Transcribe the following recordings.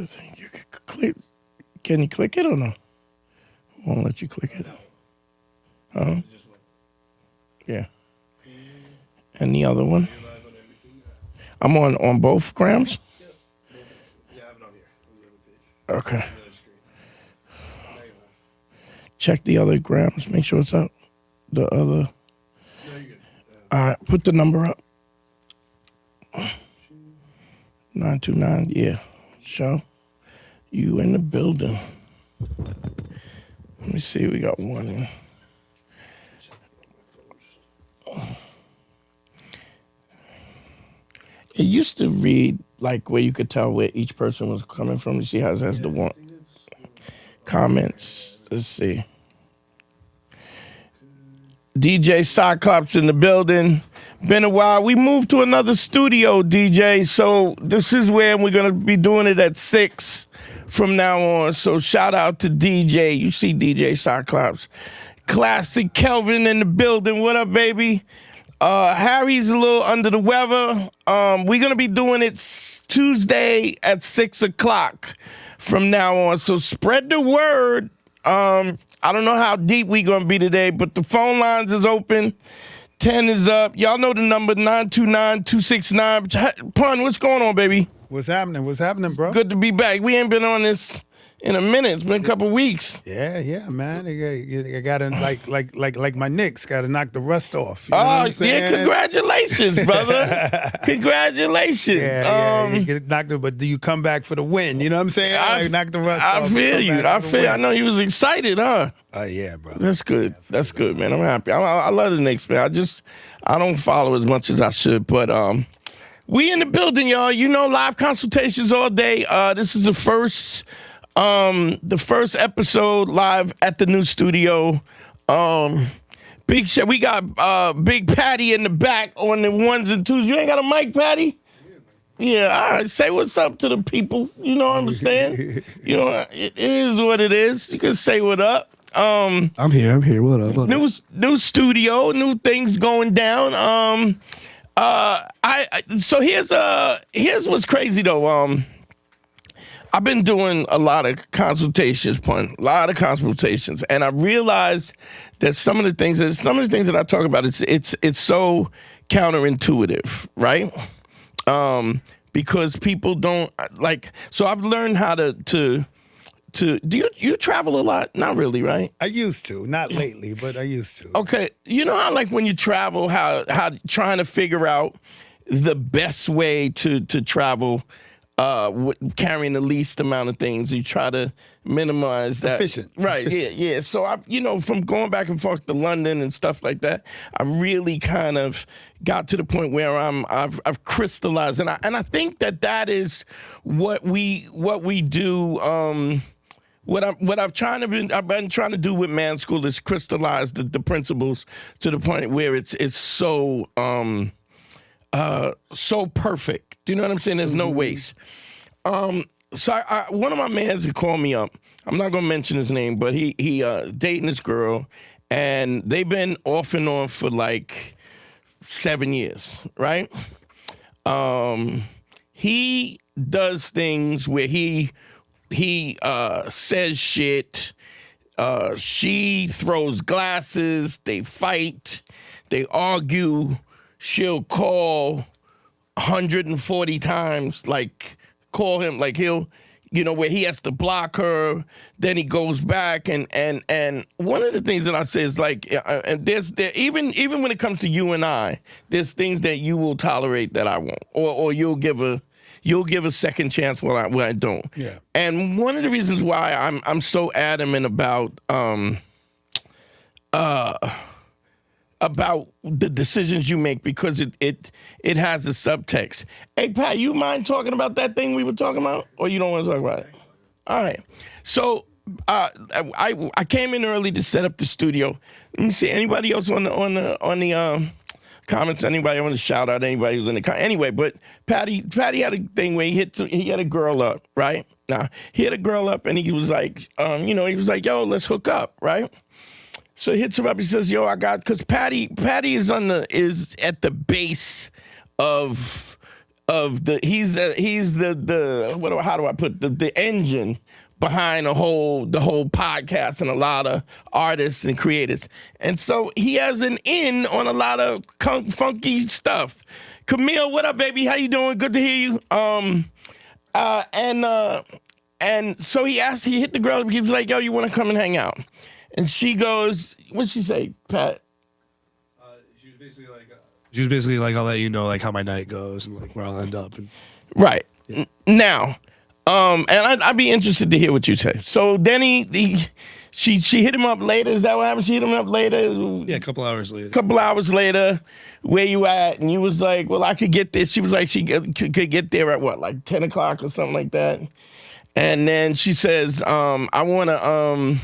I think you can click. Can you click it or no? Won't let you click it. Huh? Yeah. And the other one? I'm on both grams? Yeah, I have it on here. On the other page. Okay. On the other screen. Now you have. Check the other grams. Make sure it's up. The other. No, you're good. All right. Put the number up. 929. Yeah. Show. You in the building. Let me see. We got one in. It used to read like where you could tell where each person was coming from. You see how it has the one comments. Let's see. DJ Cyclops in the building. Been a while. We moved to another studio, DJ. So this is where we're gonna be doing it at 6 from now on. So shout out to DJ. You see DJ Cyclops. Classic Kelvin in the building. What up, baby? Harry's a little under the weather. We're gonna be doing it Tuesday at 6 o'clock from now on. So spread the word. I don't know how deep we gonna be today, but the phone lines is open. 10 is up. Y'all know the number 929-269. Pun, what's going on, baby? What's happening? What's happening, bro? Good to be back. We ain't been on this in a minute. It's been a couple weeks. Yeah, man. I gotta like my Knicks. Gotta knock the rust off. You know what Oh, I'm saying? yeah, congratulations, brother. Congratulations. Yeah, you get knocked, but do you come back for the win? You know what I'm saying? Like, knock the rust off. I feel you. I feel. I know you was excited, huh? Oh yeah, bro. That's good. That's good, man. I'm happy. I love the Knicks, man. I don't follow as much as I should, but we in the building, y'all. You know, live consultations all day. This is the first episode live at the new studio. Big shit. We got Big Patty in the back on the ones and twos. You ain't got a mic, Patty? Yeah, all right. Say what's up to the people. You know what I'm saying? You know, it is what it is. You can say what up. I'm here. What up? New studio, new things going down. So here's what's crazy though. I've been doing a lot of consultations, and I realized that some of the things that I talk about, it's so counterintuitive, right? Because people don't like. So I've learned how to. Do you travel a lot? Not really, right? I used to, not lately, but I used to. Okay, you know how like when you travel, how trying to figure out the best way to travel. Carrying the least amount of things, you try to minimize that. Efficient. Right, yeah. So from going back and forth to London and stuff like that, I really kind of got to the point where I've crystallized, and I think that is what we do. I've been trying to do with Man School is crystallize the principles to the point where it's so so perfect. Do you know what I'm saying? There's no waste. So one of my mans had called me up. I'm not gonna mention his name, but he dating this girl, and they've been off and on for like 7 years, right? He does things where he says shit. She throws glasses. They fight. They argue. She'll call 140 times, like call him, like he'll, where he has to block her, then he goes back, and one of the things that I say is like, and even when it comes to you and I, there's things that you will tolerate that I won't, or you'll give a second chance when I don't. Yeah. And one of the reasons why I'm so adamant about the decisions you make, because it has a subtext. Hey, Pat, you mind talking about that thing we were talking about, or you don't want to talk about it? All right. So I came in early to set up the studio. Let me see. Anybody else on the comments? Anybody want to shout out? Anybody who's in the comments? Anyway, but Patty had a thing where he had a girl up, right? Now he had a girl up, and he was like, he was like, yo, let's hook up, right? So he hits her up. He says, "Yo, because Patty is at the base of he's the how do I put the engine behind the whole podcast and a lot of artists and creators. And so he has an in on a lot of funky stuff. Camille, what up, baby? How you doing? Good to hear you. And so he hit the girl. He was like, yo, you want to come and hang out? And she goes, what'd she say, Pat? She was basically like, I'll let you know like how my night goes and like where I'll end up. And Right. Now, and I'd be interested to hear what you say. So then she hit him up later. Is that what happened? She hit him up later? yeah, a couple hours later. Couple hours later, where you at? And you was like, well, I could get there. She was like, she could get there at what, like 10 o'clock or something like that? And then she says, I want to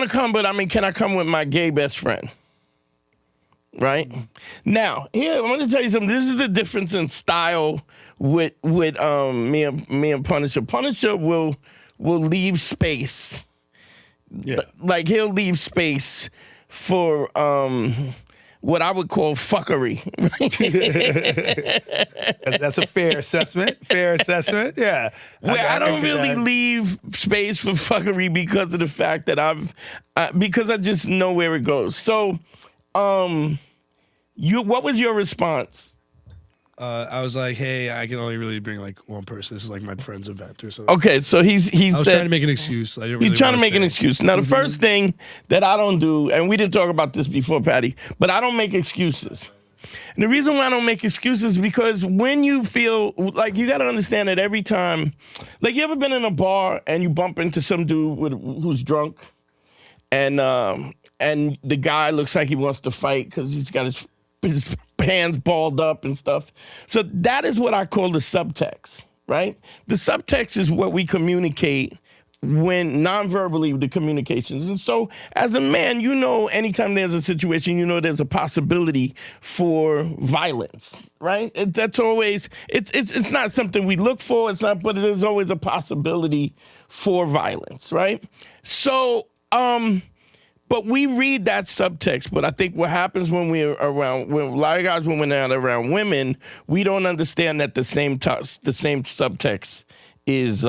come, but I mean, can I come with my gay best friend? Right? Now, here, I want to tell you something. This is the difference in style with me and Punisher. Punisher will leave space. Yeah. Like he'll leave space for what I would call fuckery. That's a fair assessment. Fair assessment. Yeah. Where I don't get really that. leave space for fuckery because of the fact that because I just know where it goes. So, what was your response? I was like, hey, I can only really bring like one person. This is like my friend's event or something. Okay, so he I was said trying to make an excuse. I didn't really you're trying to wanna make an stay. excuse. Now, the first thing that I don't do, and we didn't talk about this before, Patty, but I don't make excuses. And the reason why I don't make excuses is because when you feel like you got to understand that every time, like you ever been in a bar and you bump into some dude who's drunk, and the guy looks like he wants to fight because he's got his hands balled up and stuff. So that is what I call the subtext, right? The subtext is what we communicate when non-verbally the communications. And so as a man, you know, anytime there's a situation, you know, there's a possibility for violence, right? That's always, it's not something we look for. It's not, but there's always a possibility for violence, right? So, but we read that subtext, but I think what happens when we're around, when a lot of guys, when we're not around women, we don't understand that the same subtext is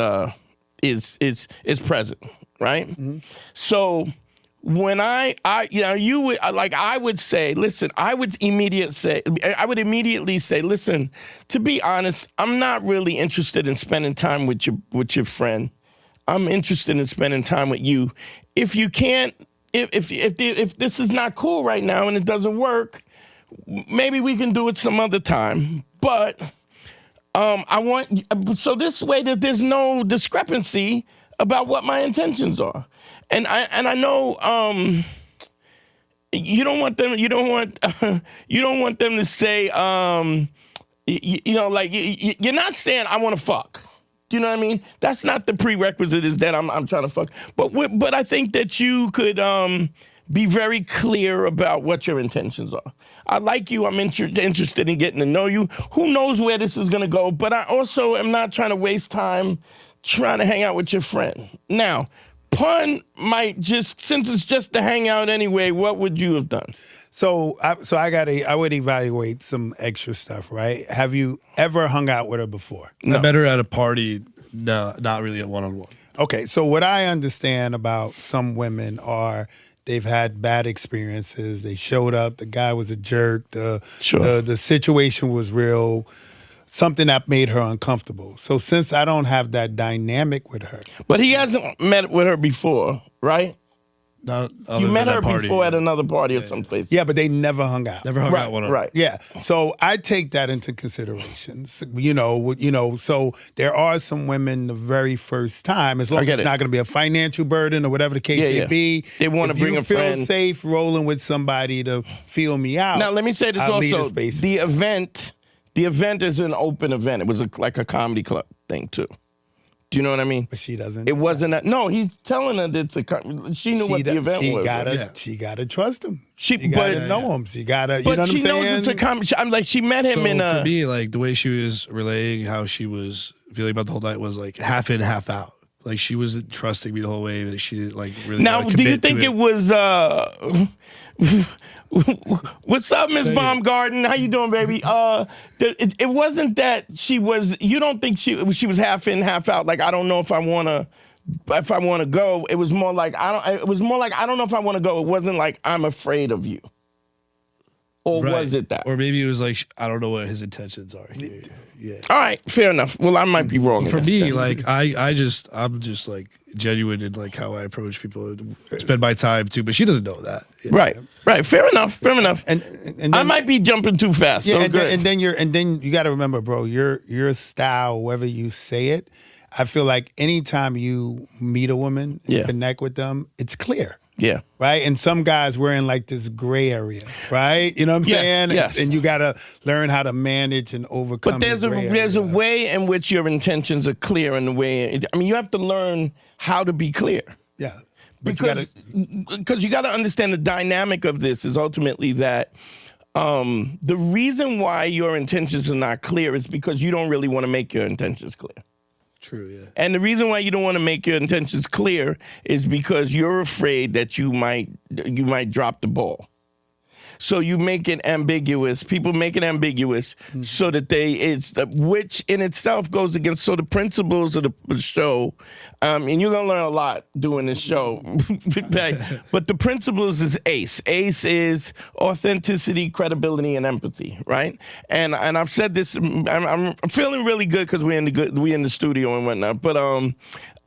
present, right? Mm-hmm. So when I would say, listen, I would immediately say, listen, to be honest, I'm not really interested in spending time with your friend. I'm interested in spending time with you. If you can't, if this is not cool right now and it doesn't work, maybe we can do it some other time. But so this way that there's no discrepancy about what my intentions are, and I know you don't want them to say you're not saying I want to fuck. Do you know what I mean? That's not the prerequisite is that I'm trying to fuck. But I think that you could be very clear about what your intentions are. I like you. I'm interested in getting to know you. Who knows where this is going to go? But I also am not trying to waste time trying to hang out with your friend. Now, Pun might just, since it's just to hang out anyway, what would you have done? So I would evaluate some extra stuff, right? Have you ever hung out with her before? I met her at a party. No, not really a one-on-one. Okay, so what I understand about some women are they've had bad experiences. They showed up, the guy was a jerk, the situation was real, something that made her uncomfortable. So since I don't have that dynamic with her. But he hasn't met with her before, right? Not You met her before at another party or someplace. Yeah, but they never hung out. Never hung out one-on-one. Right. Yeah, so I take that into consideration. So there are some women the very first time, as long as it's not going to be a financial burden or whatever the case may be. They want to bring a friend. If you feel safe rolling with somebody to feel me out. Now let me say this I'll leave also: the space. the event is an open event. It was like a comedy club thing too. Do you know what I mean? But she doesn't. It wasn't. He's telling her that she knew what the event was. She gotta trust him. She gotta know him. She gotta. You know what I'm she knows saying? it's a comedy. I'm like, she met him for me, like the way she was relaying how she was feeling about the whole night was like half in, half out. Like she was trusting me the whole way. She didn't like really. Now, wanna do you commit to think it was what's up, Miss Baumgarten? How you doing, baby? It wasn't that she was. You don't think she was half in, half out? Like I don't know if I want to go. It was more like I don't. It was more like I don't know if I want to go. It wasn't like I'm afraid of you. Or Right. was it that? Or maybe it was like I don't know what his intentions are here. Yeah. All right, fair enough. Well, I might be wrong. For in me, that. like I'm just like genuine in like how I approach people, spend my time too. But she doesn't know that. You know? Right. Fair enough. And then, I might be jumping too fast. yeah, so and, good. then you got to remember, bro, your style, whether you say it, I feel like anytime you meet a woman and Yeah. connect with them, it's clear. Yeah. Right? And some guys we're in like this gray area, right? You know what I'm Yes, saying? yes. And you gotta learn how to manage and overcome. But there's the a gray there's a area. way in which your intentions are clear, and the way I mean you have to learn how to be clear. Yeah. But you gotta Because you got to understand the dynamic of this is ultimately that the reason why your intentions are not clear is because you don't really want to make your intentions clear. True. Yeah. And the reason why you don't want to make your intentions clear is because you're afraid that you might drop the ball. So you make it ambiguous. People make it ambiguous so that which in itself goes against the principles of the show. And you're gonna learn a lot doing this show. But the principles is ACE. ACE is authenticity, credibility, and empathy, right? And I've said this. I'm feeling really good because we're in the studio and whatnot. But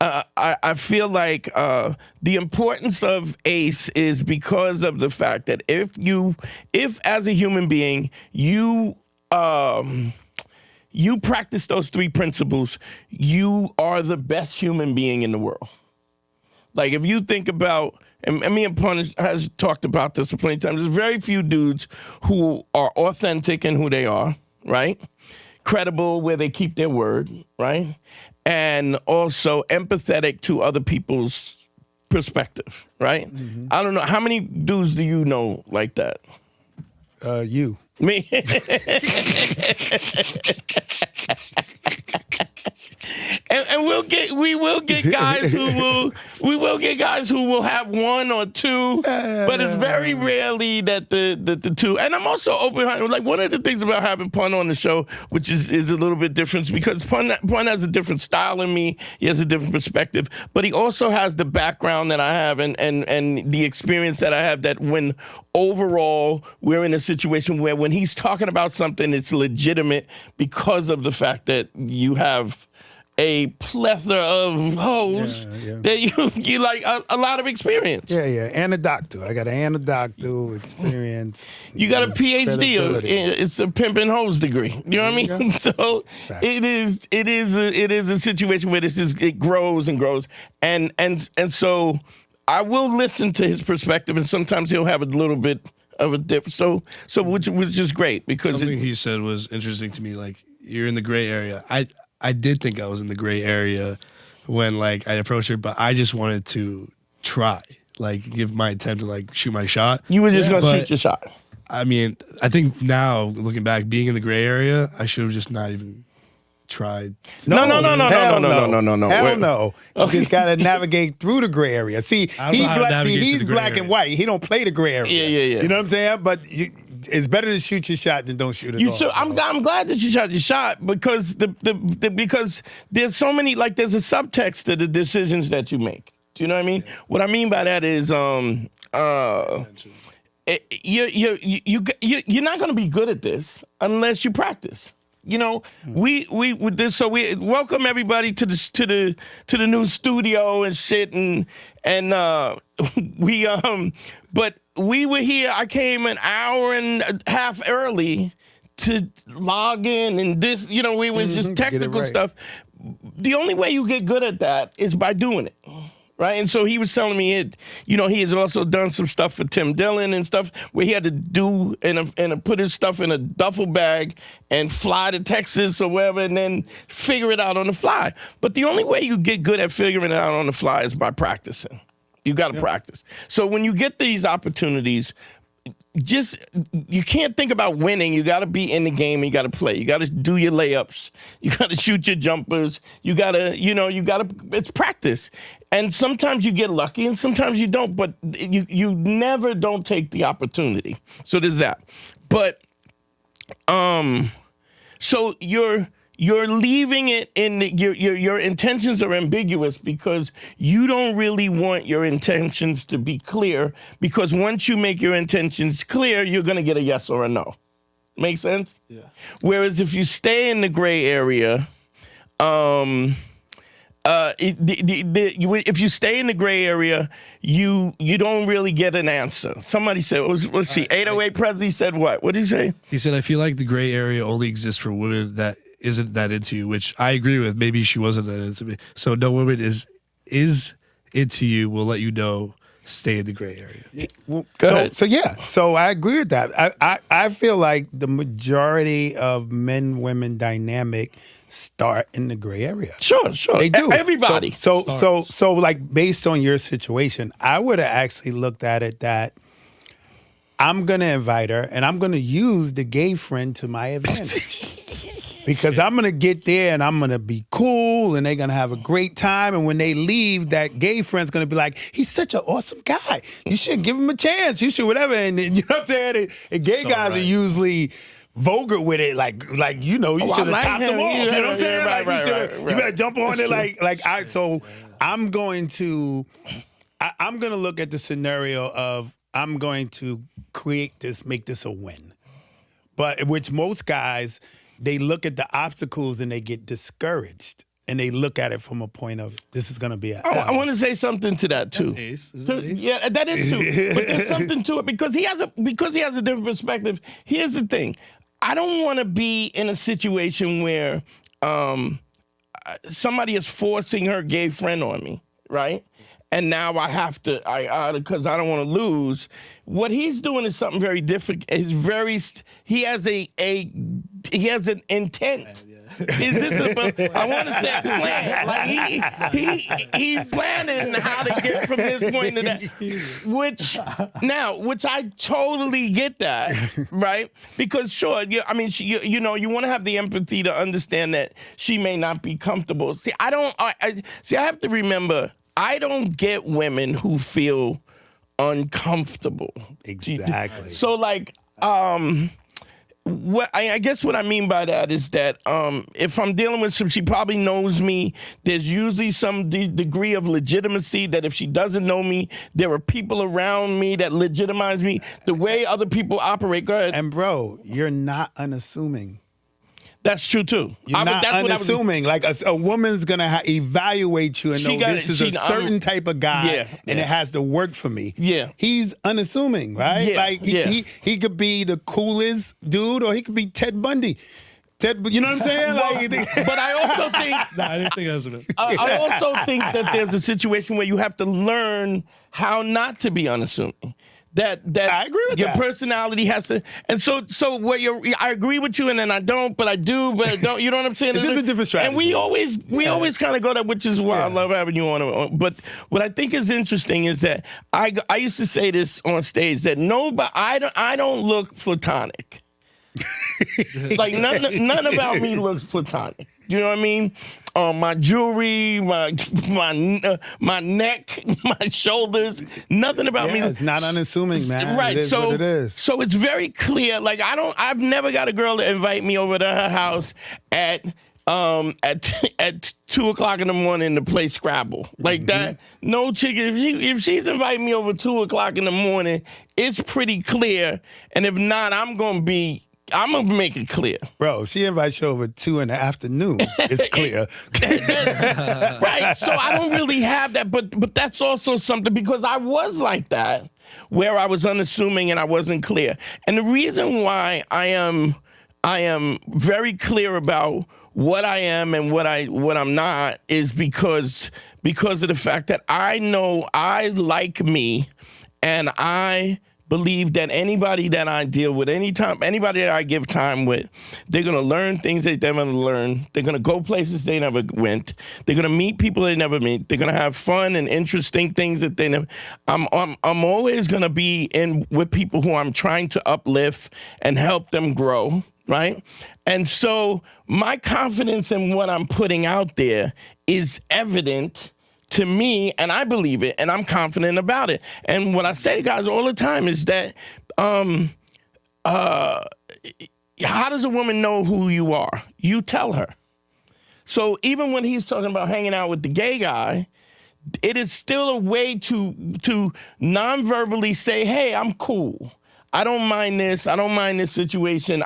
I feel like the importance of ACE is because of the fact that if as a human being you practice those three principles, you are the best human being in the world. Like if you think about, and me and Pun has talked about this plenty of times, there's very few dudes who are authentic in who they are, right? Credible where they keep their word, right? And also empathetic to other people's perspective, right? Mm-hmm. I don't know. How many dudes do you know like that? you. Me. And we will get guys who will have one or two, but it's very rarely that the two. And I'm also open. Like one of the things about having Pun on the show, which is a little bit different, because Pun has a different style than me. He has a different perspective, but he also has the background that I have and the experience that I have. That when overall we're in a situation where when he's talking about something, it's legitimate because of the fact that you have a plethora of hoes that you like a lot of experience. Yeah. And a doctor. I got an anadoctor experience. You got a PhD. It's a pimping hoes degree. You know what I mean? So it is a situation where it grows and grows, and so I will listen to his perspective, and sometimes he'll have a little bit of a difference. So which is great because something he said was interesting to me. Like you're in the gray area. I did think I was in the gray area when like I approached her, but I just wanted to try, like give my attempt to like shoot my shot. You were just gonna shoot your shot. I mean, I think now looking back, being in the gray area, I should have just not even tried. No. Hell Wait. no. You just gotta navigate through the gray area. See, he's black and white. He don't play the gray area. Yeah. You know what I'm saying? But it's better to shoot your shot than don't shoot it all. I'm glad that you shot your shot because because there's so many, like there's a subtext to the decisions that you make. Do you know what I mean? What I mean by that is you're not gonna be good at this unless you practice. You know, we welcome everybody to the new studio and shit but we were here. I came an hour and a half early to log in and this, you know, we was just technical stuff. The only way you get good at that is by doing it. Right. And so he was telling me he has also done some stuff for Tim Dillon and stuff where he had to do and put his stuff in a duffel bag and fly to Texas or wherever and then figure it out on the fly. But the only way you get good at figuring it out on the fly is by practicing. You got to practice. So when you get these opportunities, you can't think about winning. You got to be in the game. And you got to play. You got to do your layups. You got to shoot your jumpers. You got to, it's practice. And sometimes you get lucky and sometimes you don't, but you never don't take the opportunity. So there's that. But, so you're leaving it in your intentions are ambiguous because you don't really want your intentions to be clear, because once you make your intentions clear, you're going to get a yes or a no. Make sense? Yeah. Whereas if you stay in the gray area, if you stay in the gray area, you don't really get an answer. Somebody said, let's see, 808 Presley said what? What did he say? He said, I feel like the gray area only exists for women that isn't that into you, which I agree with. Maybe she wasn't that into me. So no woman is into you, will let you know, stay in the gray area. Yeah. Well, so I agree with that. I feel like the majority of men-women dynamic start in the gray area. Sure. They do. Everybody. So like based on your situation, I would have actually looked at it that I'm going to invite her and I'm going to use the gay friend to my advantage. Because I'm going to get there and I'm going to be cool and they're going to have a great time. And when they leave, that gay friend's going to be like, he's such an awesome guy. You should give him a chance. You should whatever. And you know what I'm saying? And gay guys are usually vulgar with it. Like you should have topped them off. You know what I'm saying? Right. You better jump on it. So I'm going to look at the scenario of I'm going to make this a win. But which most guys, they look at the obstacles and they get discouraged. And they look at it from a point of, this is going to be I want to say something to that, too. That's Ace. Is it Ace? Yeah, that is too. But there's something to it because he has a different perspective. Here's the thing. I don't want to be in a situation where somebody is forcing her gay friend on me, right? And now I have to, because I don't want to lose. What he's doing is something very different. He has an intent. Is this I want to say plan. Like he's planning how to get from this point to that. Which I totally get that, right? Because sure, you want to have the empathy to understand that she may not be comfortable. See, I have to remember, I don't get women who feel uncomfortable. Exactly. So I guess what I mean by that is that if I'm dealing with she probably knows me. There's usually some degree of legitimacy that if she doesn't know me, there are people around me that legitimize me. The way other people operate. Go ahead. And bro, you're not unassuming. That's true too. You're not unassuming. Like a woman's gonna evaluate you and know this is a certain type of guy, and it has to work for me. Yeah, he's unassuming, right? Yeah, like he could be the coolest dude, or he could be Ted Bundy. You know what I'm saying? But I also think I didn't think that was it. I also think that there's a situation where you have to learn how not to be unassuming. That I agree with your that. personality has to, and so I agree with you, and then I don't, but I do, but I don't. You know what I'm saying? This is a different strategy. And we always kind of go there, which is why I love having you on. But what I think is interesting is that I used to say this on stage that I don't look platonic. Like none about me looks platonic. You know what I mean? My jewelry, my neck, my shoulders, nothing about me. It's not unnassuming, man. Right. It is what it is. So it's very clear. Like I've never got a girl to invite me over to her house at 2:00 in the morning to play Scrabble. Like that. No chick, if she's inviting me over 2:00 in the morning, it's pretty clear. And if not, I'm gonna make it clear. Bro, if she invites you over 2 in the afternoon, it's clear. Right? So I don't really have that, but that's also something, because I was like that, where I was unassuming and I wasn't clear. And the reason why I am very clear about what I am and what I'm not is because of the fact that I know I like me, and I believe that anybody that I deal with, anybody that I give time with, they're gonna learn things that they never learned. They're gonna go places they never went. They're gonna meet people they never meet. They're gonna have fun and interesting things that they never. I'm always gonna be in with people who I'm trying to uplift and help them grow. Right? And so my confidence in what I'm putting out there is evident to me, and I believe it, and I'm confident about it. And what I say to guys all the time is that how does a woman know who you are? You tell her. So even when he's talking about hanging out with the gay guy, it is still a way to non-verbally say, hey, I'm cool. I don't mind this. I don't mind this situation. Gay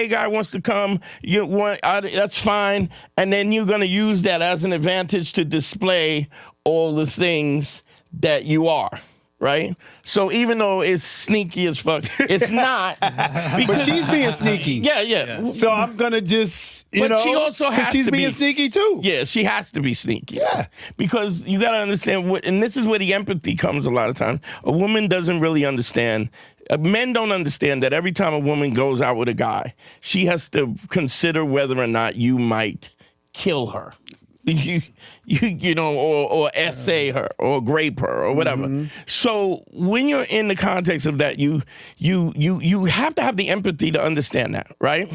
guy wants to come. That's fine. And then you're gonna use that as an advantage to display all the things that you are, right? So even though it's sneaky as fuck, it's not. But she's being sneaky. Yeah. So I'm gonna just, But she also has she's to being be sneaky too. Yeah, she has to be sneaky. Yeah. Because you got to understand and this is where the empathy comes a lot of times. A woman doesn't really understand. Men don't understand that every time a woman goes out with a guy, she has to consider whether or not you might kill her. You know, or essay her or grape her or whatever. Mm-hmm. So when you're in the context of that, you have to have the empathy to understand that, right?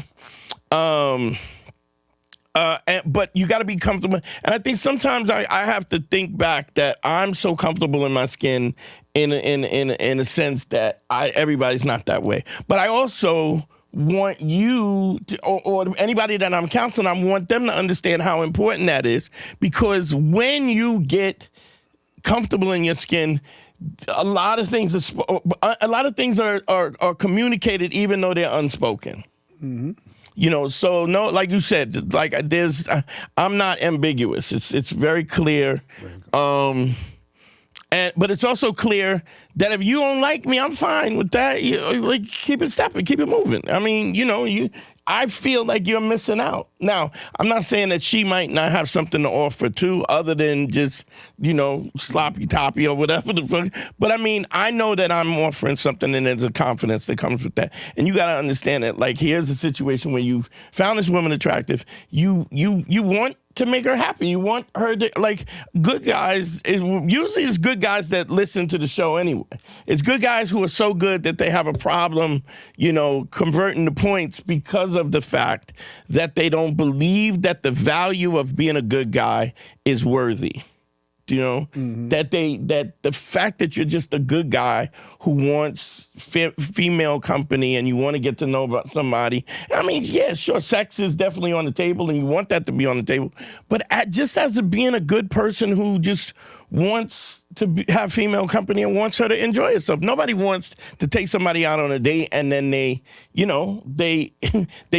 But you got to be comfortable. And I think sometimes I have to think back that I'm so comfortable in my skin in a sense that everybody's not that way. But I also want you to, or anybody that I'm counseling, I want them to understand how important that is, because when you get comfortable in your skin, a lot of things are communicated even though they're unspoken. Mm-hmm. You know, so no, like you said, like I'm not ambiguous. It's very clear. But it's also clear that if you don't like me, I'm fine with that. Like, keep it stepping, keep it moving. I mean, I feel like you're missing out. Now, I'm not saying that she might not have something to offer too, other than just, sloppy toppy or whatever the fuck. But I mean, I know that I'm offering something, and there's a confidence that comes with that. And you got to understand that, like, here's a situation where you found this woman attractive. You want to make her happy. You want her to, like, good guys, usually it's good guys that listen to the show anyway. It's good guys who are so good that they have a problem, converting the points because of the fact that they don't believe that the value of being a good guy is worthy. Mm-hmm. That the fact that you're just a good guy who wants female company and you want to get to know about somebody. I mean, yeah, sure, sex is definitely on the table and you want that to be on the table. But just as being a good person who just wants to have female company and wants her to enjoy herself. Nobody wants to take somebody out on a date and then they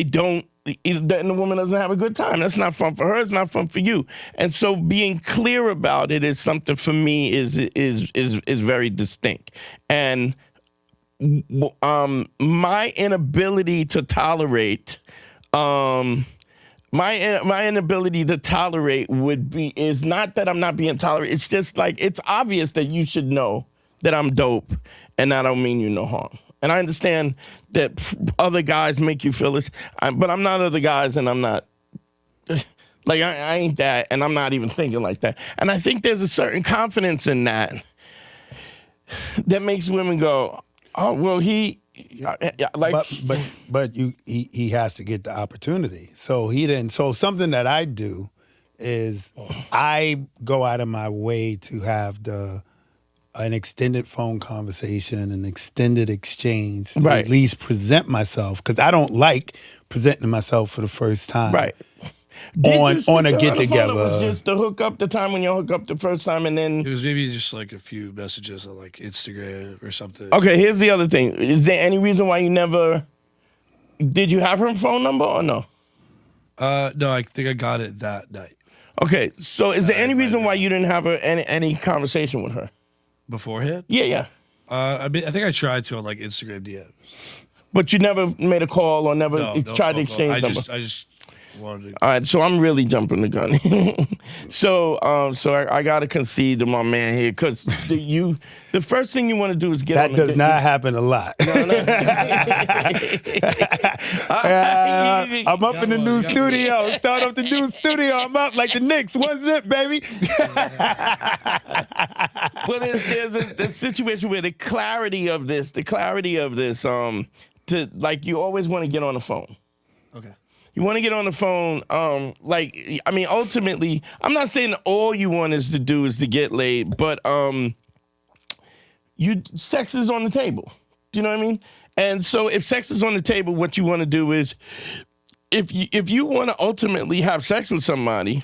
don't. And the woman doesn't have a good time. That's not fun for her. It's not fun for you. And so being clear about it is something for me is very distinct. And my inability to tolerate, is not that I'm not being tolerant. It's just like, it's obvious that you should know that I'm dope, and I don't mean you no harm. And I understand that other guys make you feel this, but I'm not other guys, and I'm not, like, I ain't that, and I'm not even thinking like that. And I think there's a certain confidence in that makes women go, oh, well, he has to get the opportunity. So he didn't. So something that I do is I go out of my way to have an extended phone conversation, an extended exchange to at least present myself, because I don't like presenting myself for the first time. Right. On a get together. It was just to hook up the time when you hook up the first time, and then it was maybe just like a few messages on like Instagram or something. Okay, here's the other thing. Is there any reason why you never? Did you have her phone number or no? No, I think I got it that night. Okay, so is there any reason why you didn't have any conversation with her beforehand? Yeah. I think I tried to on like Instagram DMs. But you never made a call or never tried to exchange numbers? Wondering. All right, so I'm really jumping the gun. so I got to concede to my man here because the first thing you want to do is get That on does not happen a lot. No. I'm up in the new studio. Start up the new studio. I'm up like the Knicks. One zip, baby. Well, there's a situation where the clarity of this, to like you always want to get on the phone. Okay. You want to get on the phone, ultimately, I'm not saying all you want is to get laid, but sex is on the table. Do you know what I mean? And so if sex is on the table, what you want to do is, if you want to ultimately have sex with somebody,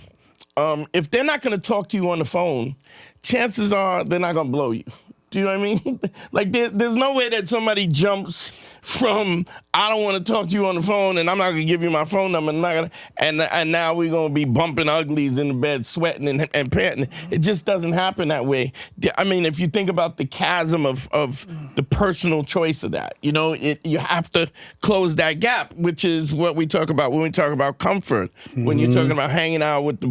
if they're not going to talk to you on the phone, chances are they're not going to blow you. Do you know what I mean? Like there's no way that somebody jumps from I don't want to talk to you on the phone and I'm not gonna give you my phone number. And now we're gonna be bumping uglies in the bed, sweating and panting. It just doesn't happen that way. I mean, if you think about the chasm of the personal choice of that, you know, you have to close that gap, which is what we talk about when we talk about comfort. Mm-hmm. When you're talking about hanging out with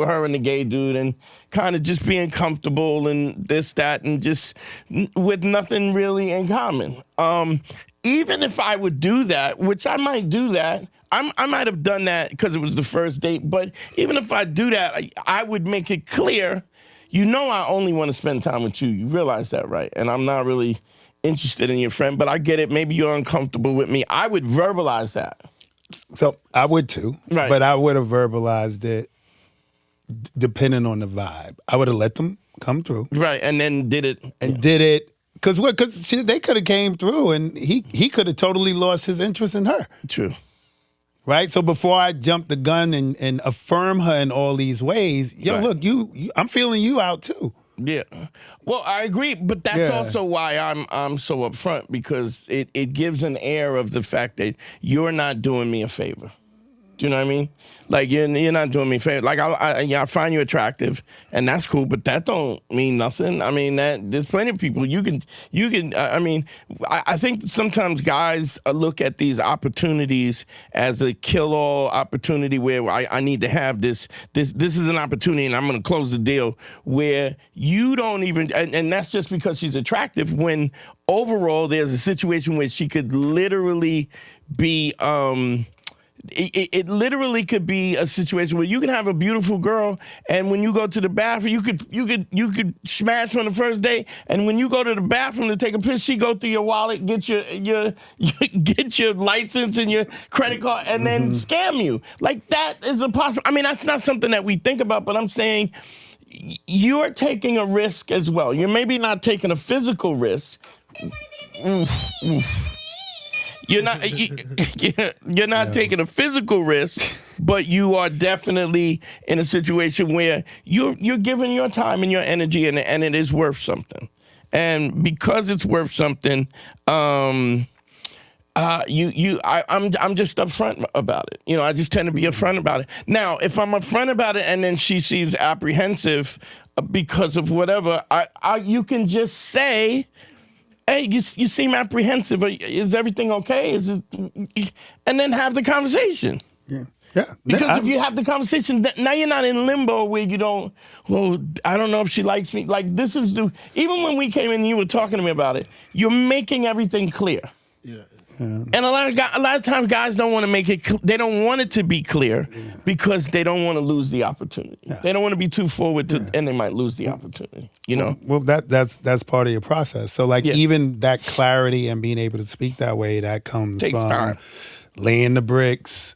her and the gay dude and kind of just being comfortable and this, that, and just with nothing really in common. Even if I would do that, which I might do that, I might have done that because it was the first date, but even if I do that, I would make it clear, you know I only want to spend time with you. You realize that, right? And I'm not really interested in your friend, but I get it. Maybe you're uncomfortable with me. I would verbalize that. So I would too, right. But I would have verbalized it depending on the vibe. I would have let them come through. Right, and then did it. Because they could have came through and he could have totally lost his interest in her. True. Right? So before I jump the gun and affirm her in all these ways, look, I'm feeling you out too. Yeah. Well, I agree, but that's also why I'm so upfront, because it gives an air of the fact that you're not doing me a favor. Do you know what I mean? Like you're not doing me a favor. Like I find you attractive, and that's cool, but that don't mean nothing. I mean, there's plenty of people you can. I think sometimes guys look at these opportunities as a kill-all opportunity where I need to have this. This is an opportunity, and I'm going to close the deal. Where you don't even, and that's just because she's attractive. When overall there's a situation where she could literally be. It literally could be a situation where you can have a beautiful girl, and when you go to the bathroom, you could smash on the first day, and when you go to the bathroom to take a piss, she go through your wallet, get your license and your credit card, and then scam you. Like that is a possible. I mean, that's not something that we think about, but I'm saying you're taking a risk as well. You're maybe not taking a physical risk. You're not taking a physical risk, but you are definitely in a situation where you're giving your time and your energy, and it is worth something. And because it's worth something, I'm just upfront about it. You know, I just tend to be upfront about it. Now, if I'm upfront about it and then she seems apprehensive because of whatever, you can just say, hey, you seem apprehensive. Is everything okay? And then have the conversation. Yeah. Because if you have the conversation, now you're not in limbo where you don't, well, I don't know if she likes me. Like even when we came in and you were talking to me about it, you're making everything clear. Yeah. And a lot of times guys don't want to make it. They don't want it to be clear because they don't want to lose the opportunity. Yeah. They don't want to be too forward and they might lose the opportunity. You know. Well, that's part of your process. So even that clarity and being able to speak that way, that comes takes from time. Laying the bricks,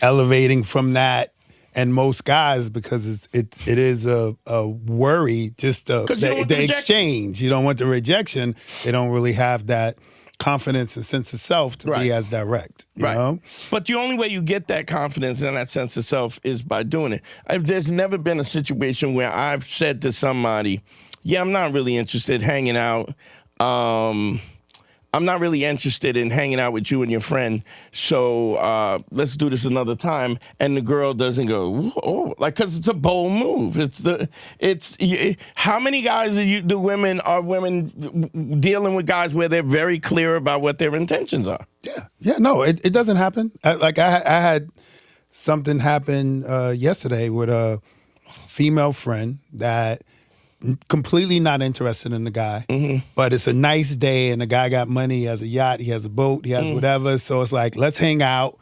elevating from that. And most guys, because it is a worry, just the exchange. You don't want the rejection. They don't really have that confidence and sense of self to be as direct, you know? But the only way you get that confidence and that sense of self is by doing it. There's never been a situation where I've said to somebody, yeah, I'm not really interested in hanging out. I'm not really interested in hanging out with you and your friend, so let's do this another time. And the girl doesn't go, oh, like, because it's a bold move. How many guys are women dealing with guys where they're very clear about what their intentions are? Yeah, no, it doesn't happen. I had something happened yesterday with a female friend that completely not interested in the guy, but it's a nice day and the guy got money, he has a yacht, he has a boat, he has whatever. So it's like, let's hang out.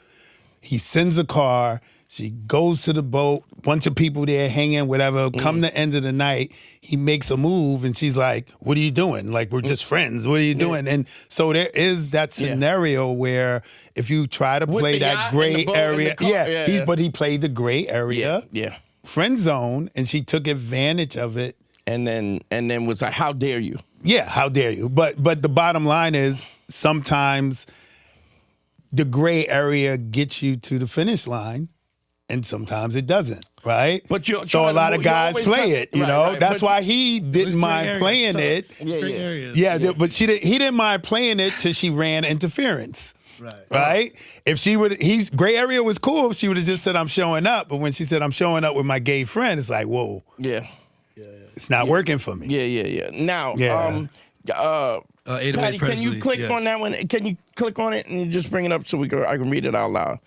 He sends a car. She goes to the boat, bunch of people there hanging, whatever. Come the end of the night, he makes a move and she's like, what are you doing? Like, we're just friends. What are you doing? And so there is that scenario where if you try to play that gray area, but he played the gray area, friend zone, and she took advantage of it. And then was like, how dare you? Yeah, how dare you? But the bottom line is sometimes the gray area gets you to the finish line, and sometimes it doesn't, right? But so a lot of guys play it, you know. That's why he didn't mind playing it. Yeah. But he didn't mind playing it till she ran interference. Right? If she would, gray area was cool if she would have just said, I'm showing up. But when she said, I'm showing up with my gay friend, it's like, whoa. Yeah. It's not working for me. Yeah. Now, Patty, can you click on that one? Can you click on it and you just bring it up so I can read it out loud?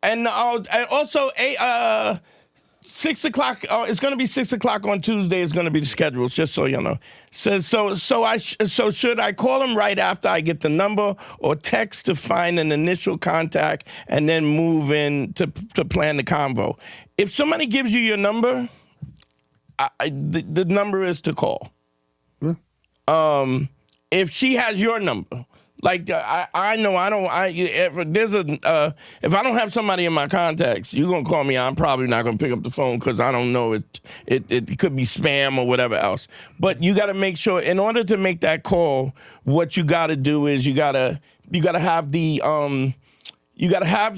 And also 6 o'clock. It's going to be 6 o'clock on Tuesday. Is going to be the schedule, just so you know. So should I call him right after I get the number, or text to find an initial contact and then move in to plan the convo? If somebody gives you your number, the number is to call. If she has your number, like I know I don't. If I don't have somebody in my contacts, you're gonna call me. I'm probably not gonna pick up the phone because I don't know it could be spam or whatever else. But you got to make sure, in order to make that call, what you got to do is you gotta have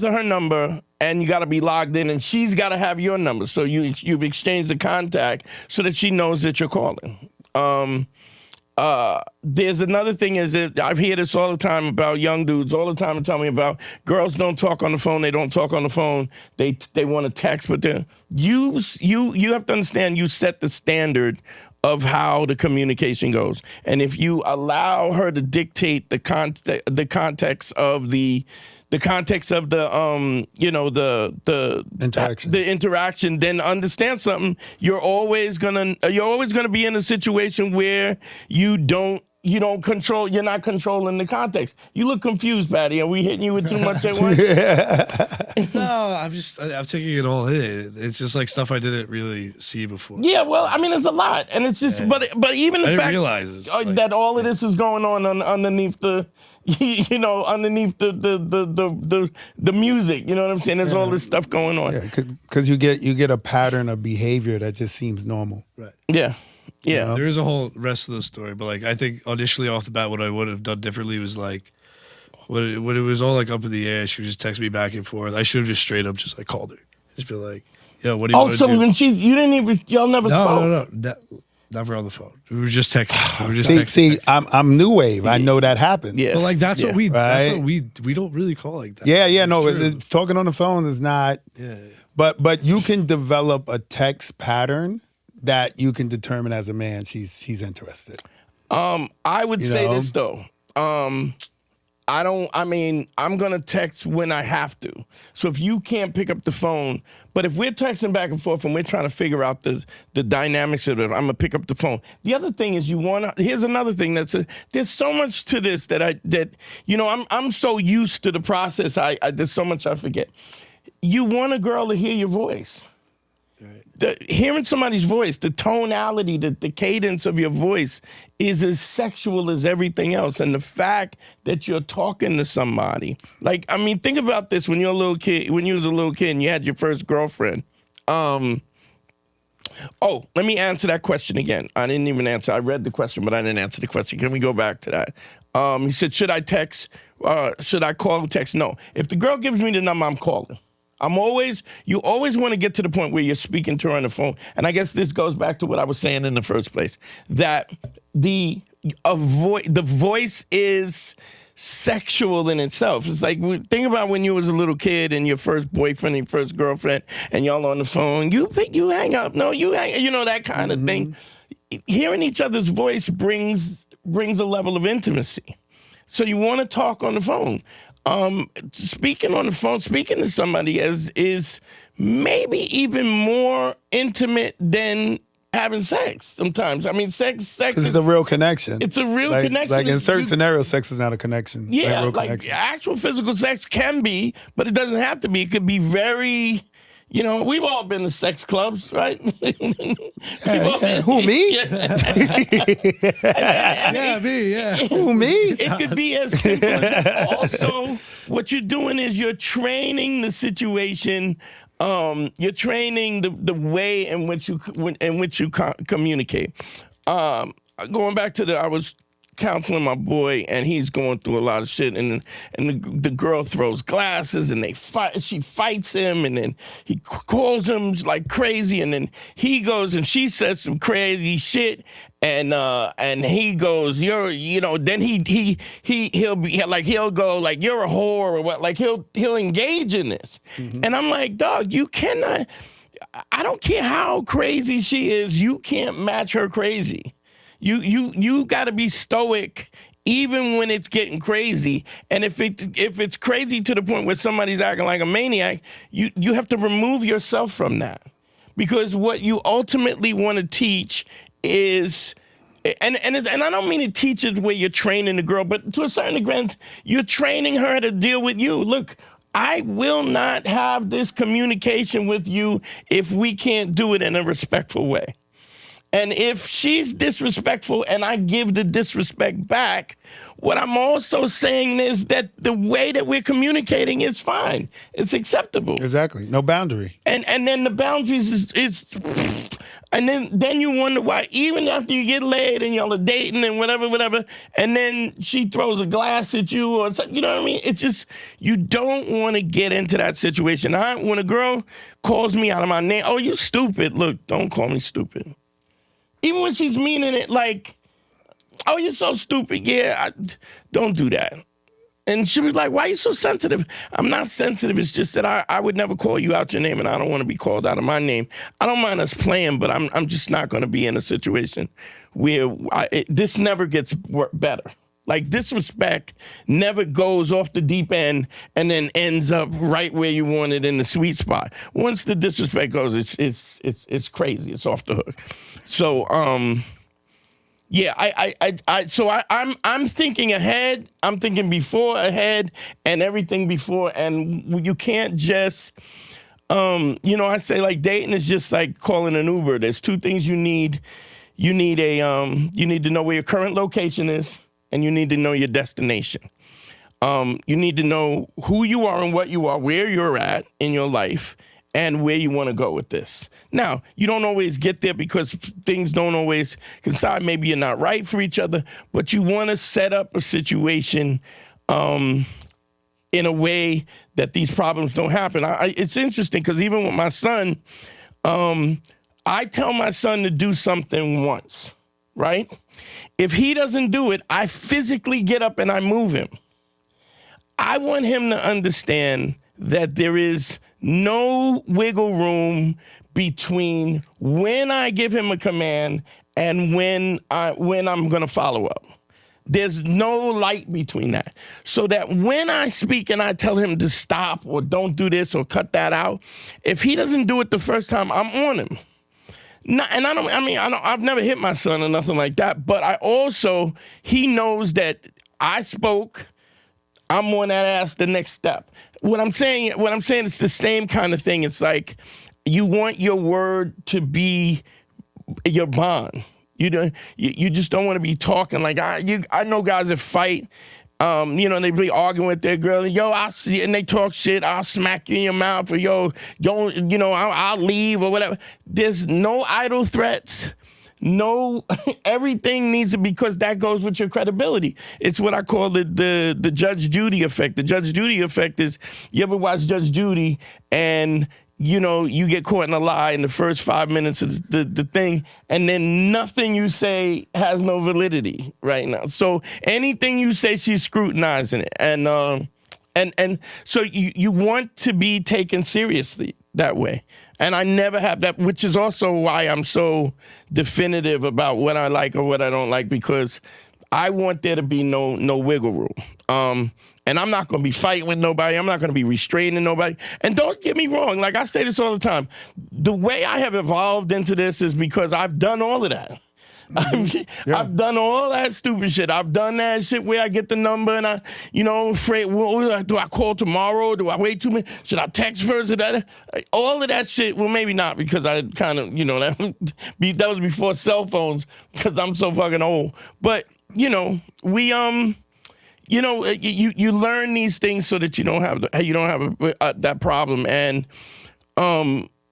her number. And you got to be logged in, and she's got to have your number. So you've exchanged the contact so that she knows that you're calling. There's another thing is that I hear this all the time about young dudes all the time tell me about girls don't talk on the phone. They don't talk on the phone. They want to text, but you have to understand, you set the standard of how the communication goes. And if you allow her to dictate the context of the interaction, then understand something. You're always gonna be in a situation where you don't control. You're not controlling the context. You look confused, Patty. Are we hitting you with too much at once? No, I'm taking it all in. It's just like stuff I didn't really see before. Yeah, well, I mean, it's a lot, and it's just. But even the fact that all of this is going on underneath the. Underneath the music, you know what I'm saying? There's all this stuff going on. Yeah, because you get a pattern of behavior that just seems normal. Right. Yeah. Yeah. You know? There is a whole rest of the story, but like I think initially off the bat, what I would have done differently was like when it was all like up in the air, she would just text me back and forth. I should have just straight up just like called her, just be like, "Yo, what do you want to do?" Oh, so when y'all never spoke? No. Never on the phone. We were just texting. See, I'm new wave. I know that happened. Yeah, but like that's what we. Right? That's what we don't really call like that. Yeah. No, it's talking on the phone is not. Yeah. But you can develop a text pattern that you can determine as a man she's interested. I would say this though. I'm gonna text when I have to. So if you can't pick up the phone, but if we're texting back and forth and we're trying to figure out the dynamics of it, I'm gonna pick up the phone. The other thing is here's another thing there's so much to this I'm so used to the process. There's so much I forget. You want a girl to hear your voice. Right. Hearing somebody's voice, the tonality, the cadence of your voice is as sexual as everything else. And the fact that you're talking to somebody, like, I mean, think about this when you was a little kid and you had your first girlfriend. Let me answer that question again. I didn't even answer. I read the question, but I didn't answer the question. Can we go back to that? He said, should I text? Should I call or text? No. If the girl gives me the number, I'm calling. You always want to get to the point where you're speaking to her on the phone. And I guess this goes back to what I was saying in the first place, that the voice is sexual in itself. It's like, think about when you was a little kid and your first boyfriend and your first girlfriend and y'all on the phone, you hang up. No, you hang, that kind of thing. Hearing each other's voice brings a level of intimacy. So you want to talk on the phone. speaking on the phone, speaking to somebody is maybe even more intimate than having sex sometimes. I mean, sex Because is it's a real connection. It's a real connection. Like in certain scenarios, sex is not a connection. Yeah, real like connection. actual physical sex can be, but it doesn't have to be. It could be very, you know, we've all been to sex clubs, right? Who, me? Yeah, me, yeah. Who, me? It could be as simple as also what you're doing is you're training the situation. You're training the way in which you communicate. Going back to I was counseling my boy, and he's going through a lot of shit, and the girl throws glasses, and they fight. She fights him, and then he calls him like crazy, and then he goes and she says some crazy shit, and he goes, then he'll be like, he'll go like, you're a whore or what, like he'll engage in this, and I'm like, dog, you cannot. I don't care how crazy she is, you can't match her crazy. You got to be stoic even when it's getting crazy. And if it's crazy to the point where somebody's acting like a maniac, you have to remove yourself from that. Because what you ultimately want to teach is, and I don't mean to teach it where you're training the girl, but to a certain degree, you're training her to deal with you. Look, I will not have this communication with you if we can't do it in a respectful way. And if she's disrespectful and I give the disrespect back, what I'm also saying is that the way that we're communicating is fine. It's acceptable. Exactly. No boundary. And then the boundaries is and then you wonder why, even after you get laid and y'all are dating and whatever, and then she throws a glass at you or something, you know what I mean? It's just, you don't want to get into that situation. When a girl calls me out of my name, oh, you stupid. Look, don't call me stupid. Even when she's meaning it like, oh, you're so stupid. Yeah, don't do that. And she was like, why are you so sensitive? I'm not sensitive. It's just that I would never call you out your name, and I don't want to be called out of my name. I don't mind us playing, but I'm just not going to be in a situation where this never gets better. Like, disrespect never goes off the deep end and then ends up right where you want it in the sweet spot. Once the disrespect goes, it's crazy. It's off the hook. So, yeah, I'm thinking ahead. I'm thinking before, ahead, and everything before. And you can't just, I say like dating is just like calling an Uber. There's two things you need. You need to know where your current location is, and you need to know your destination. You need to know who you are and what you are, where you're at in your life, and where you want to go with this. Now, you don't always get there because things don't always coincide. Maybe you're not right for each other, but you want to set up a situation in a way that these problems don't happen. It's interesting because even with my son, I tell my son to do something once, right? If he doesn't do it, I physically get up and I move him. I want him to understand that there is no wiggle room between when I give him a command and when I'm going to follow up. There's no light between that. So that when I speak and I tell him to stop or don't do this or cut that out, if he doesn't do it the first time, I'm on him. I've never hit my son or nothing like that, but he knows that I spoke, I'm on that ass the next step. What I'm saying is the same kind of thing. It's like you want your word to be your bond. You just don't want to be talking like I know guys that fight. They be arguing with their girl. And they talk shit. I'll smack you in your mouth, or I'll leave or whatever. There's no idle threats. No, everything needs to, because that goes with your credibility. It's what I call the Judge Judy effect. The Judge Judy effect is, you ever watch Judge Judy and you get caught in a lie in the first 5 minutes of the thing, and then nothing you say has no validity right now. So anything you say, she's scrutinizing it. And so you want to be taken seriously that way. And I never have that, which is also why I'm so definitive about what I like or what I don't like, because I want there to be no wiggle room. And I'm not going to be fighting with nobody. I'm not going to be restraining nobody. And don't get me wrong. Like I say this all the time. The way I have evolved into this is because I've done all of that. I've done all that stupid shit. I've done that shit where I get the number and I, afraid, well, do I call tomorrow? Do I wait 2 minutes? Should I text first? All of that shit, well, maybe not because I kind of, that was before cell phones because I'm so fucking old. But, you learn these things so that you don't have that problem. And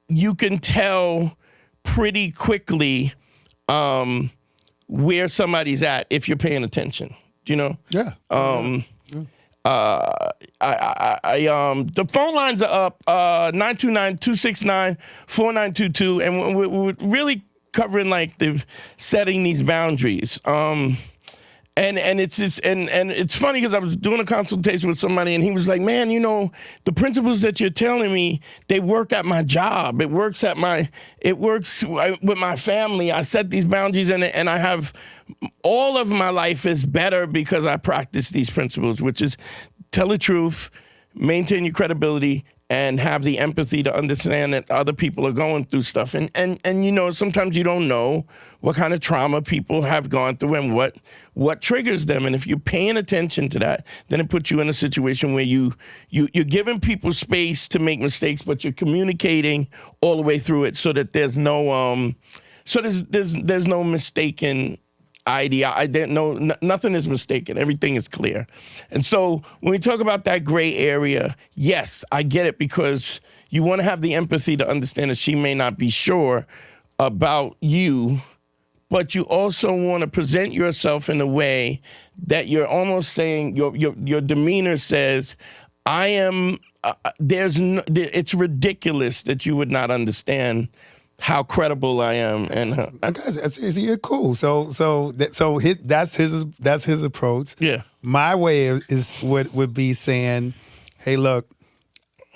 you can tell pretty quickly where somebody's at if you're paying attention. Yeah. The phone lines are up 929-269-4922, and we're really covering like the setting these boundaries. And it's just and it's funny because I was doing a consultation with somebody and he was like, man, the principles that you're telling me, they work at my job. It works with my family. I set these boundaries and I have all of my life is better because I practice these principles, which is tell the truth, maintain your credibility, and have the empathy to understand that other people are going through stuff. And sometimes you don't know what kind of trauma people have gone through and what triggers them. And if you're paying attention to that, then it puts you in a situation where you're giving people space to make mistakes, but you're communicating all the way through it so that there's no there's no mistaken idea. Nothing is mistaken. Everything is clear. And so when we talk about that gray area, yes, I get it because you want to have the empathy to understand that she may not be sure about you, but you also want to present yourself in a way that you're almost saying your demeanor says, I am. It's ridiculous that you would not understand how credible I am, and guys, you're cool. That's his approach. Yeah. My way would be saying, hey, look,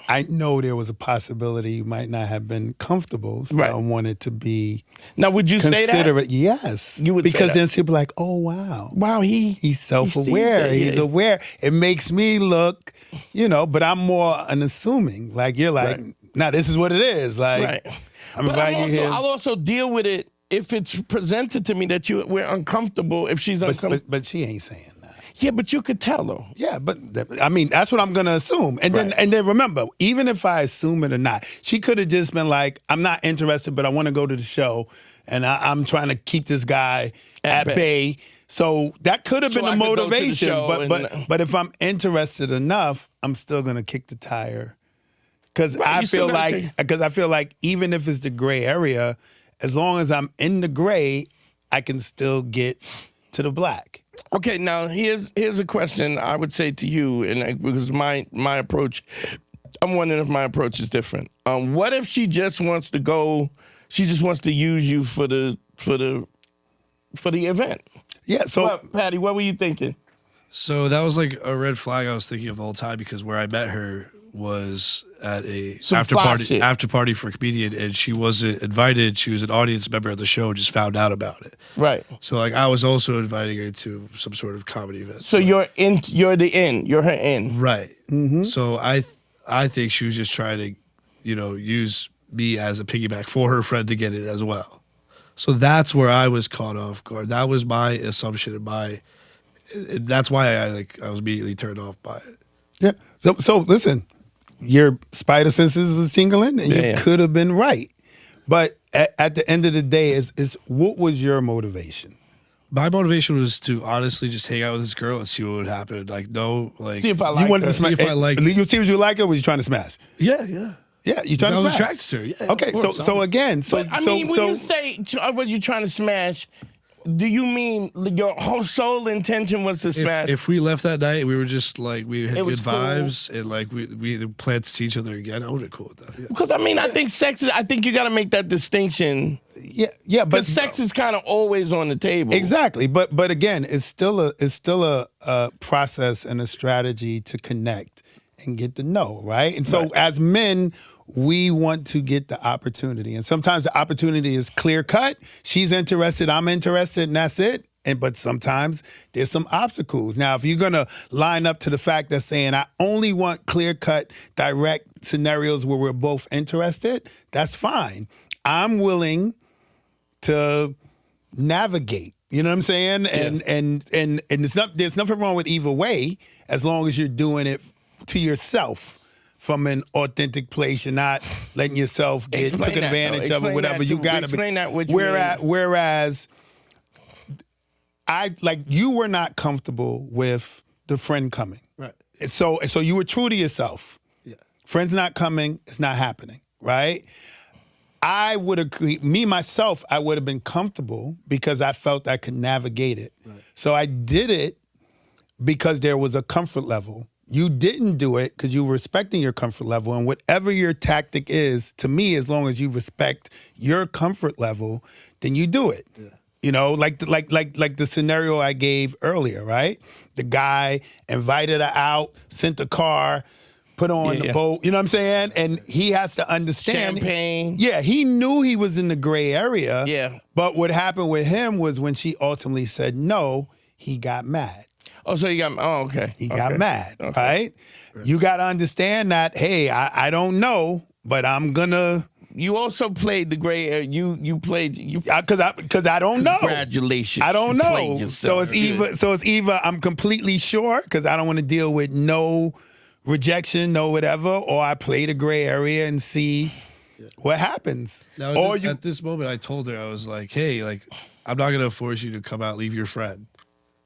I know there was a possibility you might not have been comfortable, so I wanted to be. Now, would you say that? Yes, you would, because then she'd be like, oh wow, he's self-aware. He's aware. It makes me look, but I'm more unassuming. Like you're like, now this is what it is. Like. Right. I'll also deal with it if it's presented to me that we're uncomfortable. If she's uncomfortable, but she ain't saying that. Yeah, but you could tell though. Yeah, but that's what I'm gonna assume. And then remember, even if I assume it or not, she could have just been like, I'm not interested, but I want to go to the show, and I'm trying to keep this guy at bay. So that could have been the motivation. But if I'm interested enough, I'm still gonna kick the tire. Because I feel like even if it's the gray area, as long as I'm in the gray, I can still get to the black. Okay, now here's a question I would say to you, and because my approach, I'm wondering if my approach is different. What if she just wants to go? She just wants to use you for the event. Yeah. So, Patty, what were you thinking? So that was like a red flag I was thinking of the whole time because where I met her was at a after party for a comedian, and she wasn't invited. She was an audience member of the show, just found out about it. Right. So like I was also inviting her to some sort of comedy event. So you're her in. Right. Mm-hmm. So I think she was just trying to, use me as a piggyback for her friend to get it as well. So that's where I was caught off guard. That was my assumption and that's why I was immediately turned off by it. Yeah. So listen, your spider senses was tingling, and you could have been right. But at the end of the day, is what was your motivation? My motivation was to honestly just hang out with this girl and see what would happen. See if I like her. See if I like her. You see what you like her, or was you trying to smash? Yeah. Yeah, you trying to smash? I was attracted to her. Yeah. Okay, when you say what you trying to smash, do you mean your whole sole intention was to smash? If we left that night, we were just we had good vibes, and we planned to see each other again, I would have cool with that. Yeah. Because I think I think you got to make that distinction. Yeah, but sex is kind of always on the table. Exactly, but again, it's still a process and a strategy to connect and get to know, right? And so as men, we want to get the opportunity. And sometimes the opportunity is clear cut. She's interested, I'm interested, and that's it. But sometimes there's some obstacles. Now, if you're gonna line up to the fact that saying I only want clear-cut, direct scenarios where we're both interested, that's fine. I'm willing to navigate. You know what I'm saying? And there's nothing wrong with either way, as long as you're doing it to yourself from an authentic place. You're not letting yourself get taken advantage of or whatever. You gotta explain that what you whereas you were not comfortable with the friend coming. Right. So you were true to yourself. Yeah. Friend's not coming, it's not happening, right? I would agree, myself, I would have been comfortable because I felt I could navigate it. Right. So I did it because there was a comfort level. You didn't do it because you were respecting your comfort level. And whatever your tactic is, to me, as long as you respect your comfort level, then you do it. Yeah. You know, like the scenario I gave earlier, right? The guy invited her out, sent the car, put on the boat, you know what I'm saying? And he has to understand. Champagne. Yeah, he knew he was in the gray area. Yeah. But what happened with him was when she ultimately said no, he got mad. Oh, so okay. He got mad, right? You got to understand that, hey, I don't know, but I'm going to. You also played the gray area. You played because I don't know. Congratulations. I don't know. Yourself. So it's either I'm completely sure because I don't want to deal with no rejection, no whatever, or I play the gray area and see what happens. Now, at this moment, I told her, I was like, hey, like, I'm not going to force you to come out, leave your friend.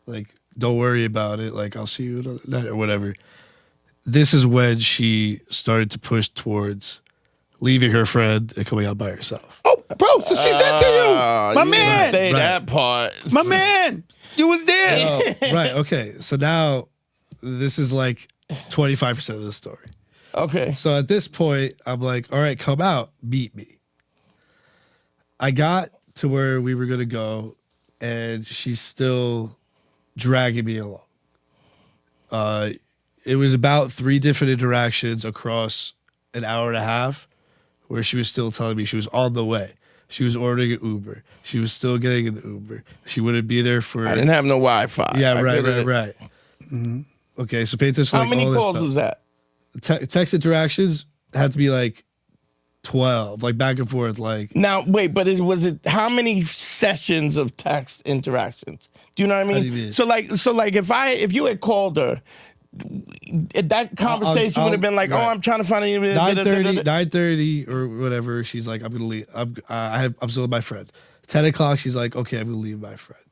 Like, don't worry about it. Like, I'll see you another night or whatever. This is when she started to push towards leaving her friend and coming out by herself. Oh, bro, so she said to you, my man. Say that part. My man, you was there. Oh, right, okay. So now this is like 25% of the story. Okay. So at this point, I'm like, all right, come out, meet me. I got to where we were going to go, and she's still dragging me along. It was about 3 different interactions across an hour and a half where she was still telling me she was on the way. She was ordering an Uber. She was still getting in the Uber. She wouldn't be there for... I didn't have no Wi-Fi. Yeah, right. Mm-hmm. Okay, so pay attention. How many calls was that? Text interactions had to be like 12, like back and forth. Like now, wait, but was it how many sessions of text interactions? Do you know what I mean? How do you mean? So like if you had called her, that conversation would have been like, right. Oh, I'm trying to find a 9:30 or whatever. She's like, I'm gonna leave. I'm still with my friend. 10 o'clock. She's like, okay, I'm gonna leave my friend.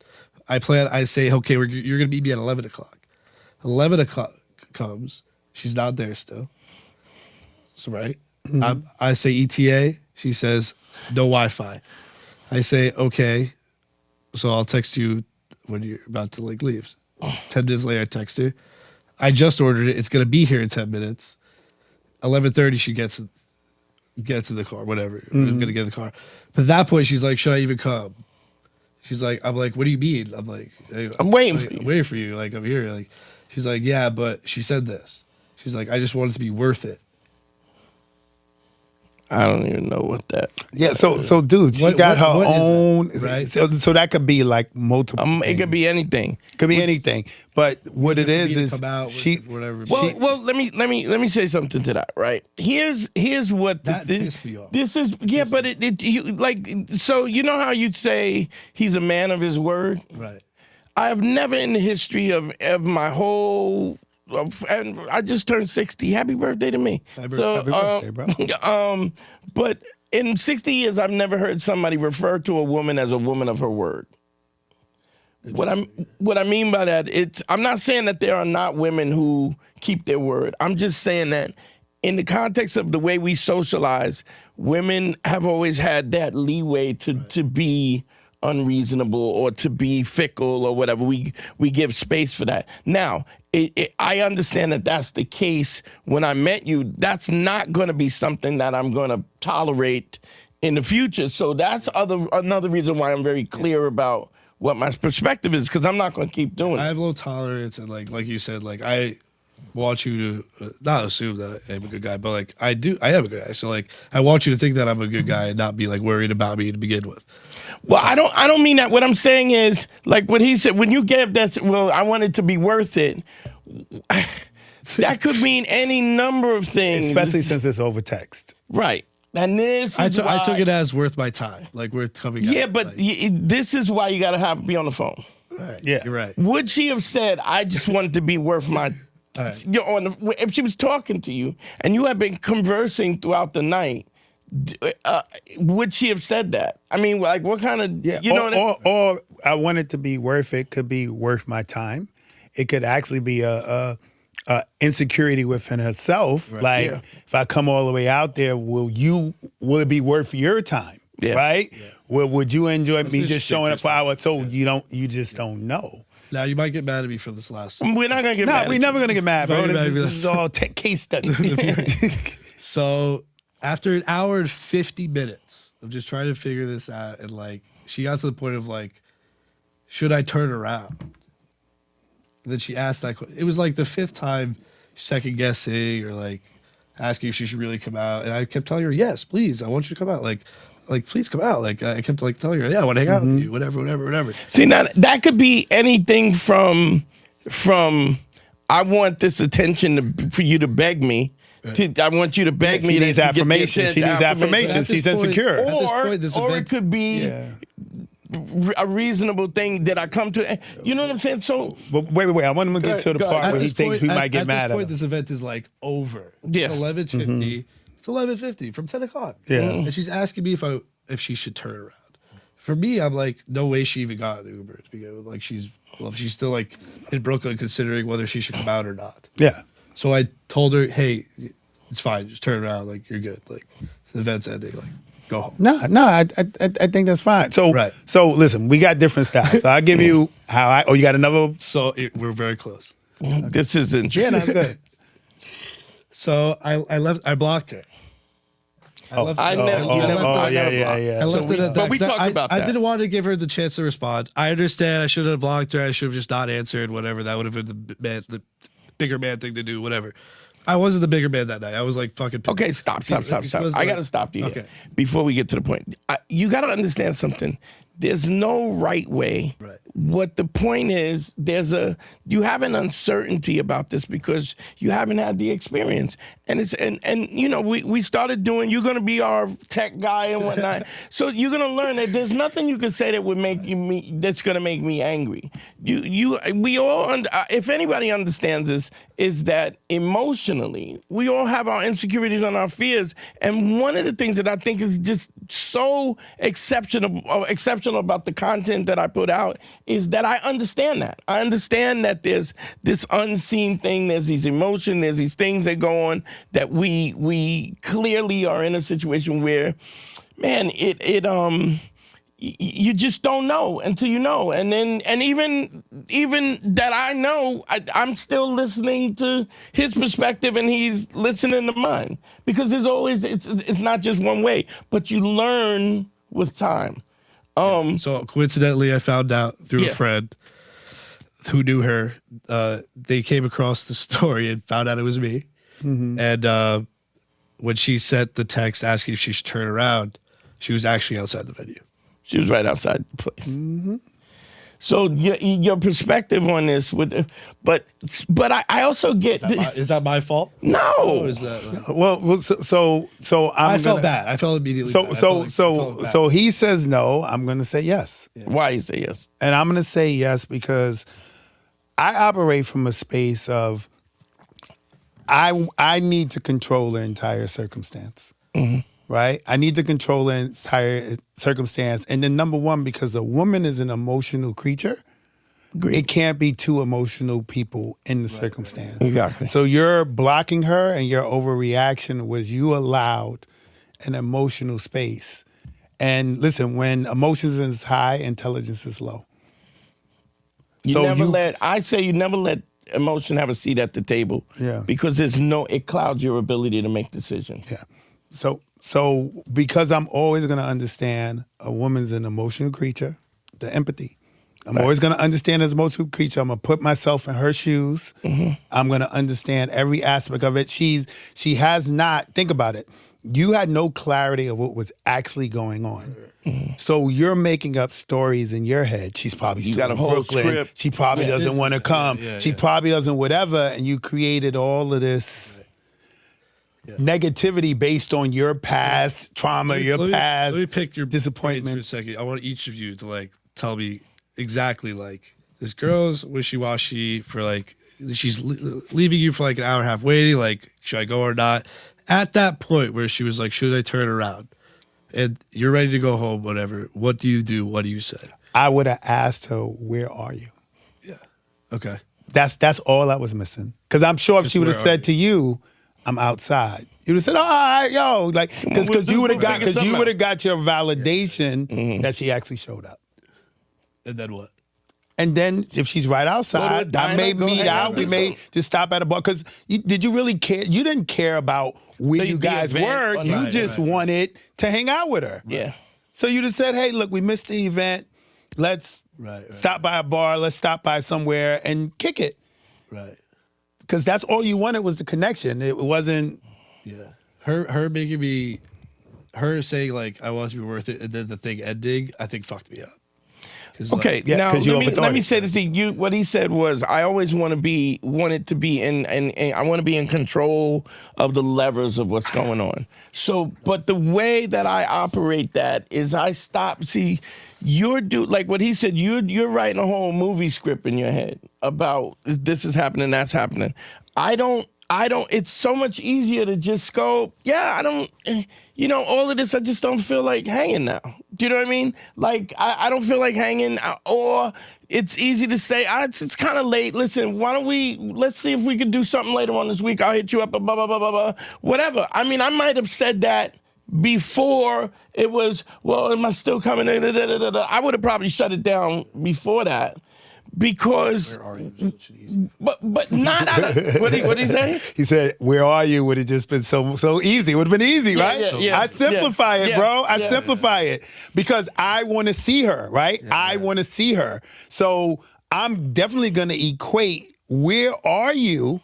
I say, okay, you're gonna meet me at 11 o'clock. 11 o'clock comes. She's not there still. So right. Mm-hmm. I say ETA. She says no Wi-Fi. I say okay. So I'll text you when you're about to like leave. 10 minutes later, I text her. I just ordered it. It's gonna be here in 10 minutes. 11:30, she gets in the car. Whatever. Mm-hmm. I'm gonna get in the car. But at that point, she's like, "Should I even come?" She's like, "I'm like, what do you mean?" I'm like, "I'm waiting for you. I'm waiting for you. Like I'm here." Like she's like, "Yeah," but she said this. She's like, "I just want it to be worth it." I don't even know what that. Yeah, so dude, she got her own. That, right? So that could be like multiple. It could be anything. Could be anything. But what it is come out she. Whatever. Well, let me say something to that. Right. Here's what that pissed me off. This is but you like so you know how you'd say he's a man of his word. Right. I have never in the history of my whole. And I just turned 60. Happy birthday to me. Happy birthday, bro. But in 60 years, I've never heard somebody refer to a woman as a woman of her word. What I mean by that, I'm not saying that there are not women who keep their word. I'm just saying that in the context of the way we socialize, women have always had that leeway to be unreasonable or to be fickle or whatever. We give space for that. Now, I understand that that's the case. When I met you, that's not going to be something that I'm going to tolerate in the future. So that's another reason why I'm very clear about what my perspective is, because I'm not going to keep doing it. I have low tolerance, and like you said, like want you to not assume that I'm a good guy, but like I am a good guy. So like I want you to think that I'm a good guy and not be like worried about me to begin with. Well, I don't mean that. What I'm saying is, like what he said, when you gave that, well, I want it to be worth it. That could mean any number of things. Especially since it's over text. Right. And this I is took why, it as worth my time, like worth coming. yeah, out, but like, this is why you got to be on the phone. right, Yeah. you're right. Would she have said, I just wanted to be worth my, right. if she was talking to you and you had been conversing throughout the night, would she have said that? I mean, like what kind of, Yeah. you know what I mean? Or I want it to be worth it, could be worth my time. It could actually be a insecurity within herself. Right. Like Yeah. if I come all the way out there, will it be worth your time? Yeah. Right? Yeah. Would you enjoy me just just showing up for think hours? So you just don't know. Now you might get mad at me for this last. We're not going to get No, mad. we're at never gonna get mad, bro. Very mad. This is all case study. So after an hour and 50 minutes of just trying to figure this out, and like she got to the point of like, should I turn around? And then she asked that question. It was like the fifth time second guessing or like asking if she should really come out. And I kept telling her, yes, please, I want you to come out. Like please come out. Like I kept like telling her, yeah, I want to hang out with you, whatever. See, now that could be anything from I want this attention for you to beg me. I want you to beg She me. needs to get the affirmation. She needs affirmation. At this She's point- insecure. At this point, this Or it event- could be a reasonable thing that I come to. You know what I'm saying? So But wait. I want him to get to the Go ahead. part At where he this thinks point- we at- might get mad At at this point, him. this event is like over. Yeah. It's 11:50. It's 11:50 from 10 o'clock. Yeah. And she's asking me if she should turn around. For me, I'm like, no way she even got an Uber to begin with. Like she's still like in Brooklyn considering whether she should come out or not. Yeah. So I told her, hey, it's fine. Just turn around. Like you're good. Like the event's ending. Like go home. No, I think that's fine. So Right. so listen, we got different styles. So I'll give you how you got another. So we're very close. this is interesting. Yeah, no, good. So I blocked her. I left I never- you never- I yeah, never yeah, blocked. yeah. I left we- it at that. but we 'cause talked about I that. didn't want to give her the chance to respond. I understand. I should have blocked her. I should have just not answered. Whatever. That would have been the bigger man thing to do. Whatever. I wasn't the bigger man that night. I was like fucking. Okay, stop. It was I like- got to stop you here Okay. before we get to the point. You got to understand something. There's no right way. Right. What the point is, you have an uncertainty about this because you haven't had the experience. And you know, we started doing, you're going to be our tech guy and whatnot. So you're going to learn that there's nothing you can say that would make that's going to make me angry. We all, if anybody understands this, is that emotionally, we all have our insecurities and our fears. And one of the things that I think is just so exceptional about the content that I put out is that I understand that. I understand that there's this unseen thing, there's these emotions, there's these things that go on that we clearly are in a situation where, man, you just don't know until you know. And even that I know, I'm still listening to his perspective and he's listening to mine. Because there's always, it's not just one way, but you learn with time. So coincidentally, I found out through Yeah. a friend who knew her. They came across the story and found out it was me. And when she sent the text asking if she should turn around, she was actually outside the venue. She was right outside the place. So your perspective on this but I also get Is that my fault? no. Oh, is that? Well, so I I'm felt gonna, bad. I felt immediately. bad. I felt bad. So he says no. I'm gonna say yes, Why you say yes? and I'm gonna say yes because I operate from a space of I need to control the entire circumstance. Right? I need to control the entire circumstance. And then number one, because a woman is an emotional creature, it can't be two emotional people in the circumstance. Exactly. So you're blocking her and your overreaction was you allowed an emotional space. And listen, when emotions is high, intelligence is low. You So never you- never let emotion have a seat at the table. Yeah. Because it clouds your ability to make decisions. Yeah. So because I'm always going to understand a woman's an emotional creature, the empathy. I'm always going to understand as a emotional creature. I'm going to put myself in her shoes. I'm going to understand every aspect of it. She has not, think about it. You had no clarity of what was actually going on. So you're making up stories in your head. She's probably still got a in whole Brooklyn. script. She probably doesn't want to come. She probably doesn't whatever. And you created all of this negativity based on your past trauma, Let me pick your disappointment for a second. I want each of you to like tell me exactly like this girl's wishy-washy for like she's leaving you for like an hour and a half waiting, like should I go or not? At that point where she was like, should I turn around? And you're ready to go home, whatever. What do you do? What do you say? I would have asked her, where are you? Yeah. Okay. That's all I was missing. Because I'm sure if she would have said to you, I'm outside, you would have said, all right, yo, like, because you would have got your validation that she actually showed up. And then what? And then if she's right outside, I may meet out. We may just stop at a bar. Because did you really care? You didn't care about where you guys were. You just wanted to hang out with her. Yeah. So you just said, hey, look, we missed the event. Let's stop by a bar. Let's stop by somewhere and kick it. Right. Because that's all you wanted was the connection. It wasn't. Yeah. Her making me, her saying like, I want it to be worth it, and then the thing ending, I think fucked me up. Okay, like, now let me say this thing. What he said was, I always want it to be in, and I want to be in control of the levers of what's going on. So, but the way that I operate that is I stop. See, like what he said. You're writing a whole movie script in your head about this is happening, that's happening. I don't. It's so much easier to just go, yeah, all of this, I just don't feel like hanging now. Do you know what I mean? Like, I don't feel like hanging, or it's easy to say, it's kind of late. Listen, let's see if we can do something later on this week. I'll hit you up, blah, blah, blah, blah, blah, whatever. I mean, I might have said that before it was, well, am I still coming? I would have probably shut it down before that. Because, but not out of, what did he say? He said, where are you? Would have just been so easy. It would have been easy, right? I simplify it, bro. I simplify it because I want to see her, right? I want to see her. So I'm definitely going to equate, where are you?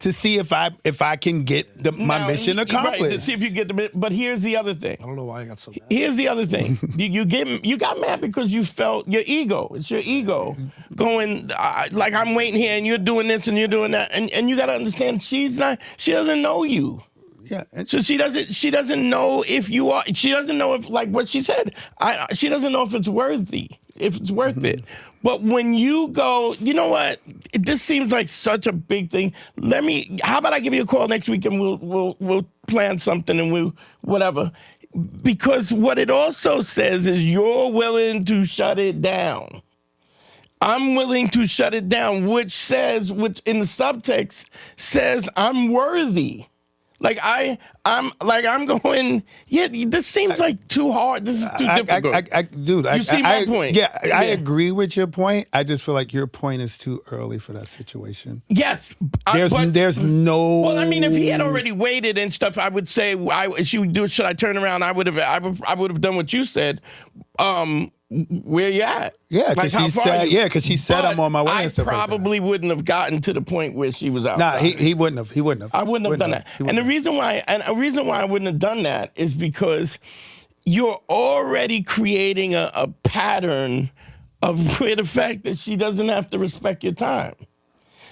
To see if I can get my mission accomplished. Right, to see if you get the. But here's the other thing. I don't know why I got so mad. Here's the other thing. you got mad because you felt your ego. It's your ego going like I'm waiting here and you're doing this and you're doing that, and you got to understand she doesn't know you. Yeah. So she doesn't know if you are. She doesn't know if, like what she said. She doesn't know if it's worthy. If it's worth it. But when you go, you know what? This seems like such a big thing. How about I give you a call next week and we'll plan something and we'll whatever. Because what it also says is you're willing to shut it down. I'm willing to shut it down, which in the subtext says I'm worthy. Like I'm going, yeah, this seems like too hard. This is too difficult. You see my point? Yeah, I agree with your point. I just feel like your point is too early for that situation. Yes. There's no. Well, I mean, if he had already waited and stuff, I would say, should I turn around? I would have done what you said. Where you at? Yeah, because he said I'm on my way and stuff like that. I probably wouldn't have gotten to the point where she was out. Nah, he wouldn't have. I wouldn't have done that. And the reason why I wouldn't have done that is because you're already creating a pattern of where the fact that she doesn't have to respect your time.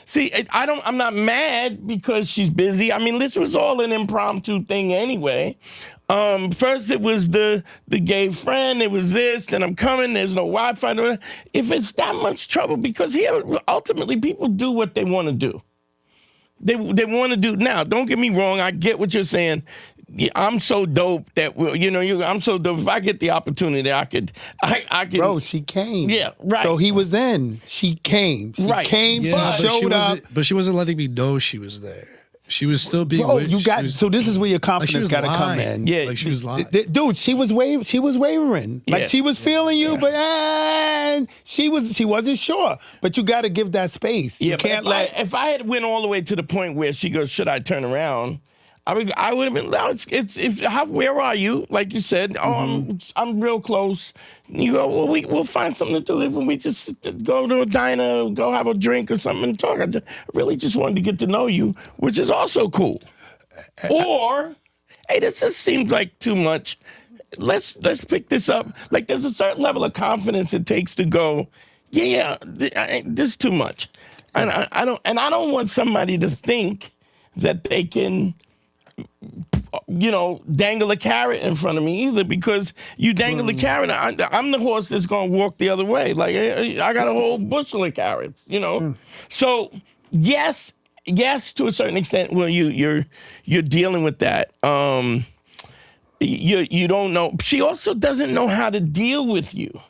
See, I'm not mad because she's busy. I mean, this was all an impromptu thing anyway. First it was the gay friend, it was this, then I'm coming, there's no Wi-Fi. If it's that much trouble, because here, ultimately people do what they want to do. They want to do. Now, don't get me wrong, I get what you're saying. I'm so dope that I'm so dope. If I get the opportunity, I could. Bro, she came. Yeah, right. So he was in. She came. She came. Yeah, she showed up. But she wasn't letting me know she was there. She was still being. Bro, so this is where your confidence got to come in. Yeah, like she was lying. Dude, she was wavering. Like she was feeling you, but she wasn't sure. But you got to give that space. Yeah, you can't if I had went all the way to the point where she goes, should I turn around? I would have been. Where are you? Like you said, I'm real close. You go. Well, we'll find something to do. If we just go to a diner, go have a drink or something and talk. Really just wanted to get to know you, which is also cool. Or, hey, this just seems like too much. Let's pick this up. Like there's a certain level of confidence it takes to go. Yeah, this is too much, and I don't want somebody to think that they can, dangle a carrot in front of me either, because you dangle the carrot, I'm the horse that's going to walk the other way. Like I got a whole bushel of carrots, So yes, to a certain extent. Well, you're dealing with that. You don't know. She also doesn't know how to deal with you.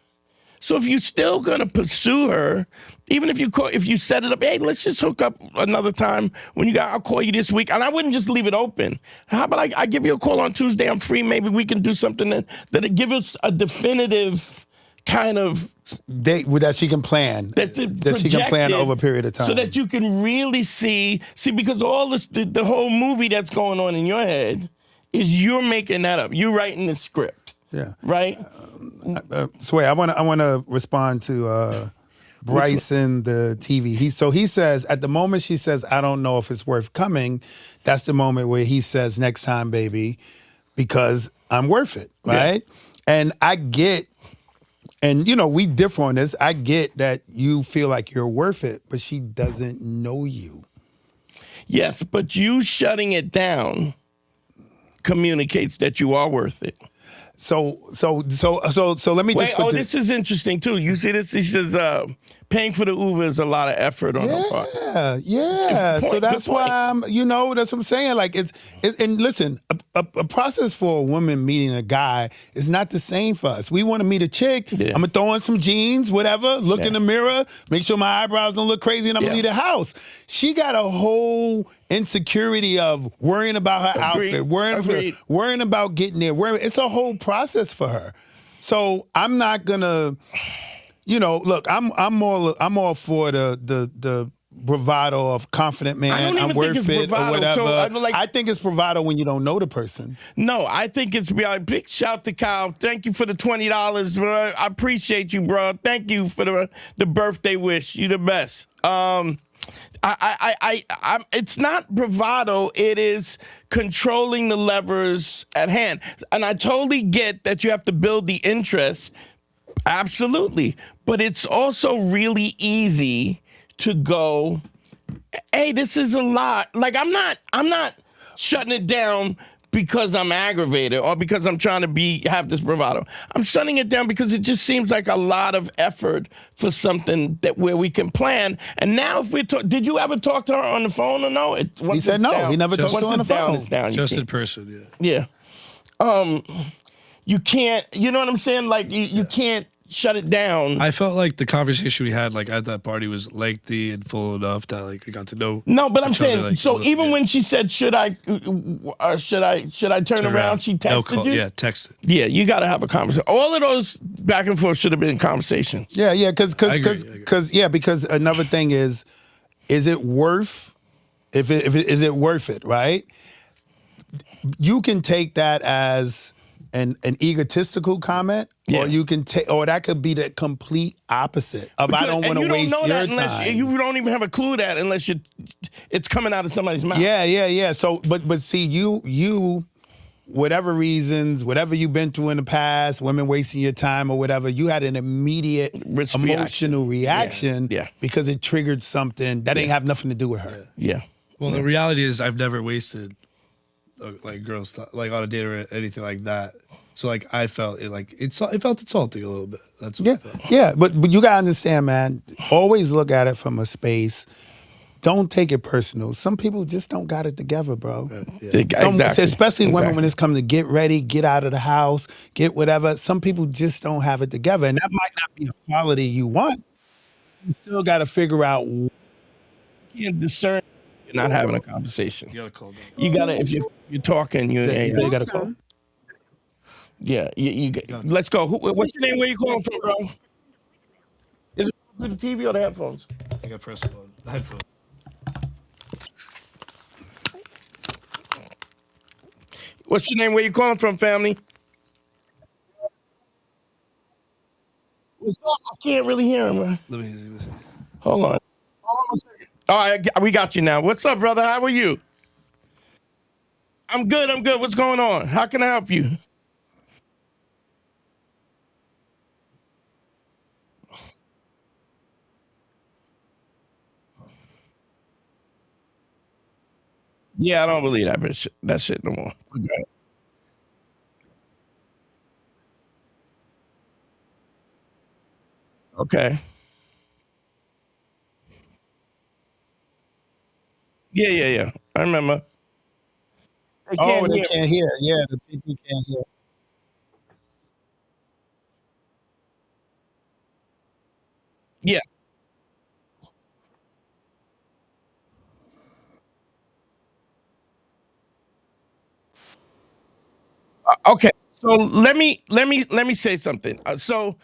So if you're still gonna pursue her, even if you set it up, hey, let's just hook up another time when I'll call you this week, and I wouldn't just leave it open. How about I give you a call on Tuesday? I'm free. Maybe we can do something that'll give us a definitive kind of date that she can plan. That she can plan over a period of time, so that you can really see because all this, the whole movie that's going on in your head is you're making that up. You're writing the script. Yeah. Right. Sway, I want to respond to Bryson, the TV. He says at the moment she says, I don't know if it's worth coming. That's the moment where he says, next time, baby, because I'm worth it, right? Yeah. And I get, and we differ on this. I get that you feel like you're worth it, but she doesn't know you. Yes, but you shutting it down communicates that you are worth it. So let me wait. just put this is interesting too. You see this? He says paying for the Uber is a lot of effort on her part. Yeah. So that's why that's what I'm saying. Like and listen, a process for a woman meeting a guy is not the same for us. We want to meet a chick. Yeah. I'm gonna throw on some jeans, whatever. Look in the mirror, make sure my eyebrows don't look crazy, and I'm gonna leave the house. She got a whole insecurity of worrying about her outfit, worrying about getting there. It's a whole process for her. So I'm not gonna. Look, I'm all for the bravado of confident man. I don't even I'm worth think it's it bravado, or whatever. So I think it's bravado when you don't know the person. No, I think it's big shout to Kyle. Thank you for the $20, bro. I appreciate you, bro. Thank you for the birthday wish. You the best. It's not bravado. It is controlling the levers at hand. And I totally get that you have to build the interest. Absolutely. But it's also really easy to go, hey, this is a lot. Like I'm not shutting it down because I'm aggravated or because I'm trying to have this bravado. I'm shutting it down because it just seems like a lot of effort for something where we can plan. And now if did you ever talk to her on the phone or no? He said no. Down, he never talked to her on the phone. It's down. Just in person, yeah. You can't, you know what I'm saying? Like you can't shut it down. I felt like the conversation we had at that party was lengthy and full enough that we got to know. No, but I'm saying so even when she said should I turn around, she texted you. Yeah, texted. Yeah, you got to have a conversation. All of those back and forth should have been conversations. Yeah, because another thing is it worth is it worth it, right? You can take that as an egotistical comment, or you can take, or that could be the complete opposite of I don't want to waste your time. You don't even have a clue that unless it's coming out of somebody's mouth. Yeah. So, but see, you, whatever reasons, whatever you've been through in the past, women wasting your time or whatever, you had an immediate emotional reaction because it triggered something that ain't have nothing to do with her. Yeah. Well, the reality is I've never wasted girls on a date or anything like that. So I felt it it felt insulting a little bit. That's what I felt. Yeah, but you gotta understand, man. Always look at it from a space. Don't take it personal. Some people just don't got it together, bro. Exactly. Especially women when it's come to get ready, get out of the house, get whatever. Some people just don't have it together, and that might not be a quality you want. You still got to figure out. You can't discern. You're not having a conversation. You gotta call them. You gotta if you're talking. You gotta call. Yeah, let's go. What's your name? Where you calling from, bro? Is it through the TV or the headphones? I got press on the headphones. What's your name? Where you calling from, family? What's up? I can't really hear him. Let me see. Hold on. All right, we got you now. What's up, brother? How are you? I'm good. I'm good. What's going on? How can I help you? Yeah, I don't believe that shit no more. Okay. Okay. Yeah, yeah, yeah. I remember. They Oh, can't they hear. can't hear. Yeah, the people can't hear. Yeah. Okay. So let me say something. So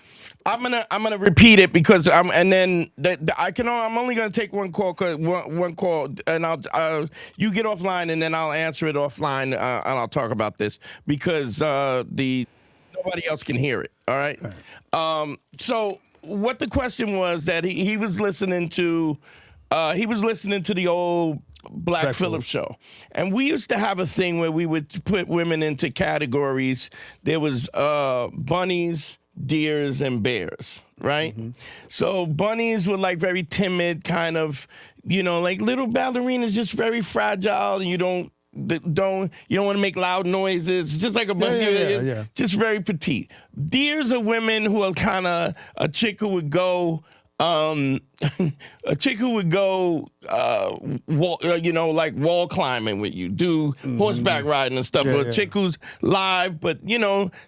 I'm gonna repeat it because and then I'm only gonna take one call, one call, and you get offline and then I'll answer it offline, and I'll talk about this because the nobody else can hear it. All right. So what the question was that he was listening to, the old Black Black Phillip Phillip. show, and we used to have a thing where we would put women into categories. There was bunnies, deers, and bears, right? So bunnies were like very timid, kind of, like little ballerinas, just very fragile. And you don't want to make loud noises, just like a bunny, Yeah. just very petite. Deers are women who are kind of a chick who would go. A chick who would go, like wall climbing with you, do horseback riding and stuff. Yeah, Or a yeah. chick who's live, but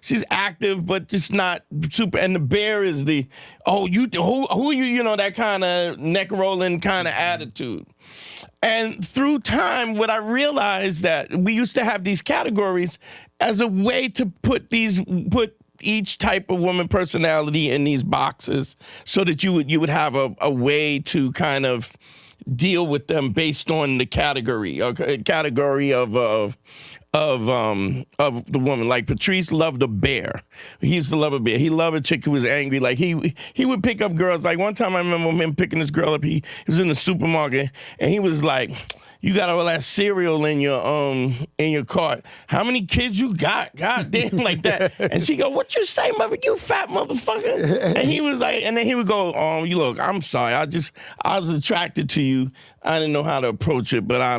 she's active, but just not super. And the bear is the, who are you? That kind of neck rolling kind of attitude. And through time, what I realized that we used to have these categories as a way to put each type of woman personality in these boxes, so that you would have a way to kind of deal with them based on the category, category of the woman. Like Patrice loved a bear. He used to love a bear. He loved a chick who was angry. Like he would pick up girls. Like one time I remember him picking this girl up. He was in the supermarket and he was like, "You got all that cereal in your cart. How many kids you got? God damn," like that. And she go, "What you say, mother? You fat motherfucker." And he was like, and then he would go, "You look, I'm sorry. I was attracted to you. I didn't know how to approach it, but I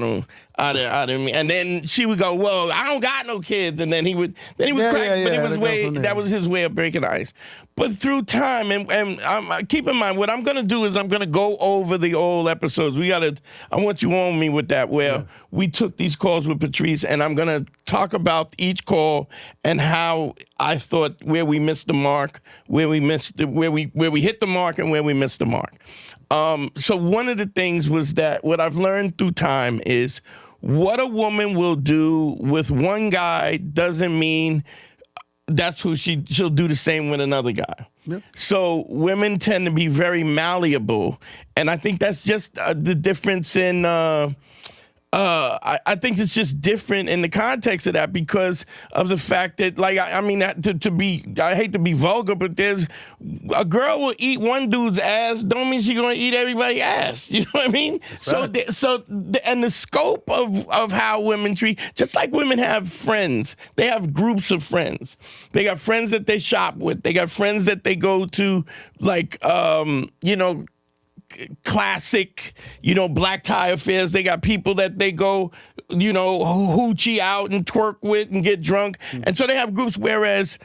didn't mean." And then she would go, "Well, I don't got no kids." And then he would crack, but it was that was his way of breaking the ice. But through time, and keep in mind, what I'm gonna do is I'm gonna go over the old episodes. I want you on me with that, where we took these calls with Patrice, and I'm gonna talk about each call and how I thought where we missed the mark, where we hit the mark, and where we missed the mark. So one of the things was that what I've learned through time is what a woman will do with one guy doesn't mean that's who she'll do the same with another guy. Yep. So women tend to be very malleable, and I think that's just the difference in. I think it's just different in the context of that because of the fact that, like, I mean, I hate to be vulgar, but there's a girl will eat one dude's ass, don't mean she's gonna eat everybody's ass. You know what I mean? And the scope of how women treat, just like women have friends, they have groups of friends. They got friends that they shop with. They got friends that they go to, like, classic, black tie affairs. They got people that they go, hoochie out and twerk with and get drunk. And so they have groups, whereas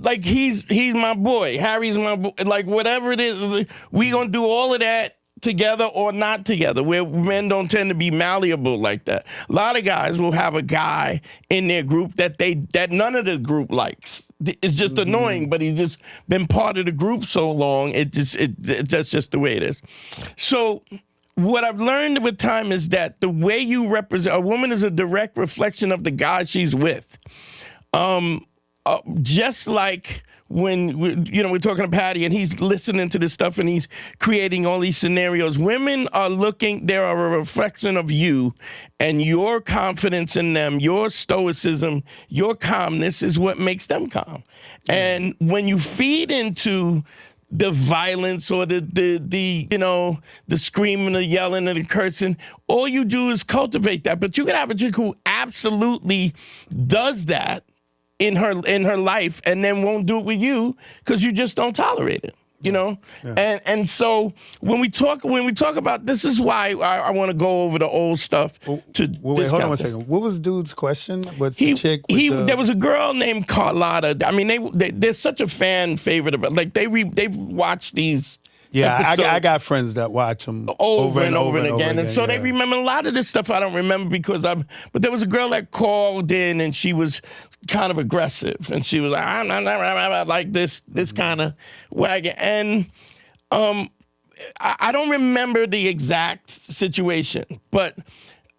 like he's my boy, Harry's my boy, like whatever it is, we gonna do all of that together or not together, where men don't tend to be malleable like that. A lot of guys will have a guy in their group that none of the group likes. It's just annoying, but he's just been part of the group so long. That's just the way it is. So what I've learned with time is that the way you represent a woman is a direct reflection of the guy she's with. just like when we're talking to Patty and he's listening to this stuff and he's creating all these scenarios. Women are they are a reflection of you, and your confidence in them, your stoicism, your calmness is what makes them calm. And when you feed into the violence or the screaming, the yelling, and the cursing, all you do is cultivate that. But you can have a chick who absolutely does that in her life and then won't do it with you because you just don't tolerate it. Yeah. And so when we talk about this is why I want to go over the old stuff. Wait, hold on one second. What was dude's question? What's the chick? There was a girl named Carlotta. I mean, they're such a fan favorite of it. Like they've watched these. Yeah, I got friends that watch them over and over again. And so they remember a lot of this stuff I don't remember but there was a girl that called in and she was kind of aggressive. And she was like, I'm not like this kind of wagon. And I don't remember the exact situation, but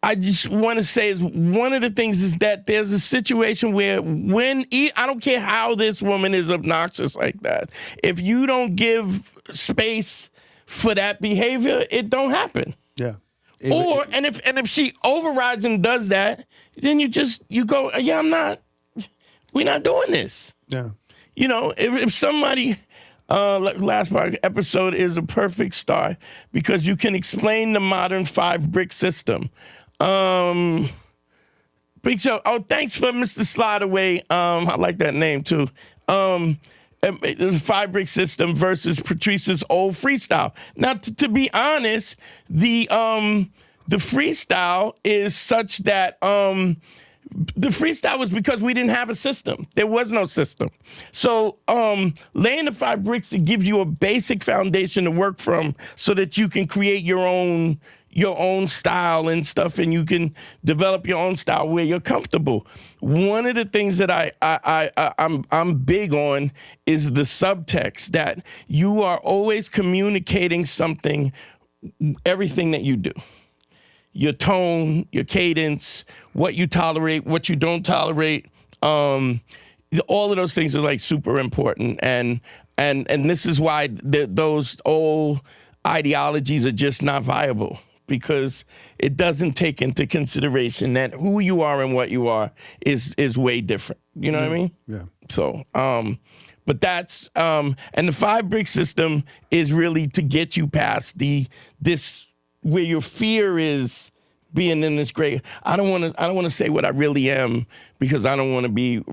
I just want to say is one of the things is that there's a situation where I don't care how this woman is obnoxious like that, if you don't give space for that behavior, it don't happen. Yeah. And if she overrides and does that, then you go, yeah, we're not doing this. Yeah. If somebody last episode is a perfect start because you can explain the modern 5-brick system. Big Show. Oh, thanks for Mr. Slideway. I like that name too. It was a 5-brick system versus Patrice's old freestyle. Now, to be honest, the freestyle is such that the freestyle was because we didn't have a system. There was no system. So laying the 5 bricks, it gives you a basic foundation to work from so that you can create your own style and stuff, and you can develop your own style where you're comfortable. One of the things that I'm big on is the subtext, that you are always communicating something, everything that you do. Your tone, your cadence, what you tolerate, what you don't tolerate, all of those things are like super important. And this is why those old ideologies are just not viable, because it doesn't take into consideration that who you are and what you are is way different. You know what I mean? Yeah. So, but that's, and the 5-brick system is really to get you past this where your fear is being in this gray. I don't want to say what I really am because I don't want to be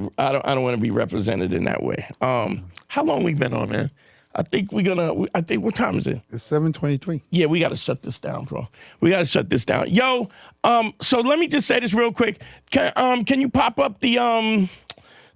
represented in that way. How long we been on, man? I think what time is it? It's 7:23. Yeah, we got to shut this down, bro. We got to shut this down. Yo, so let me just say this real quick. Can you pop up the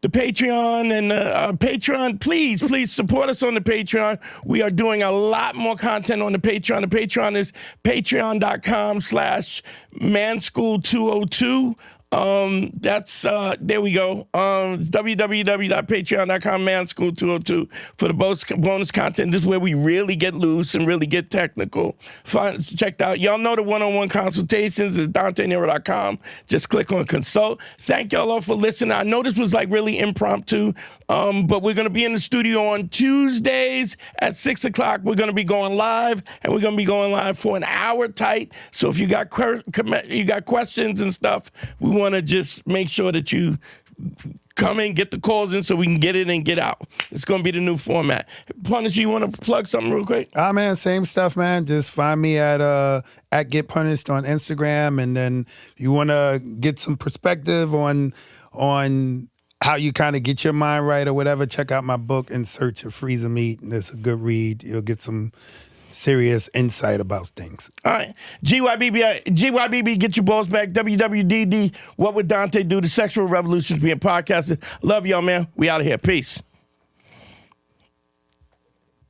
Patreon and Patreon? Please support us on the Patreon. We are doing a lot more content on the Patreon. The Patreon is patreon.com/manschool202. That's there we go. It's www.patreon.com/manschool202 for the bonus content. This is where we really get loose and really get technical. Checked out. Y'all know the one-on-one consultations is DanteNero.com. Just click on consult. Thank y'all all for listening. I know this was like really impromptu, but we're gonna be in the studio on Tuesdays at 6 o'clock. We're gonna be going live, and we're gonna be going live for an hour tight. So if you got questions and stuff, we want to just make sure that you come in, get the calls in so we can get in and get out. It's going to be the new format. Punisher, you want to plug something real quick? Man, same stuff, man. Just find me at Get Punished on Instagram, and then if you want to get some perspective on how you kind of get your mind right or whatever, check out my book, In Search of Freezer Meat, and it's a good read. You'll get some serious insight about things. All right. GYBB, get your balls back. WWDD, What Would Dante Do? The Sexual Revolution's being podcasted. Love y'all, man. We out of here. Peace.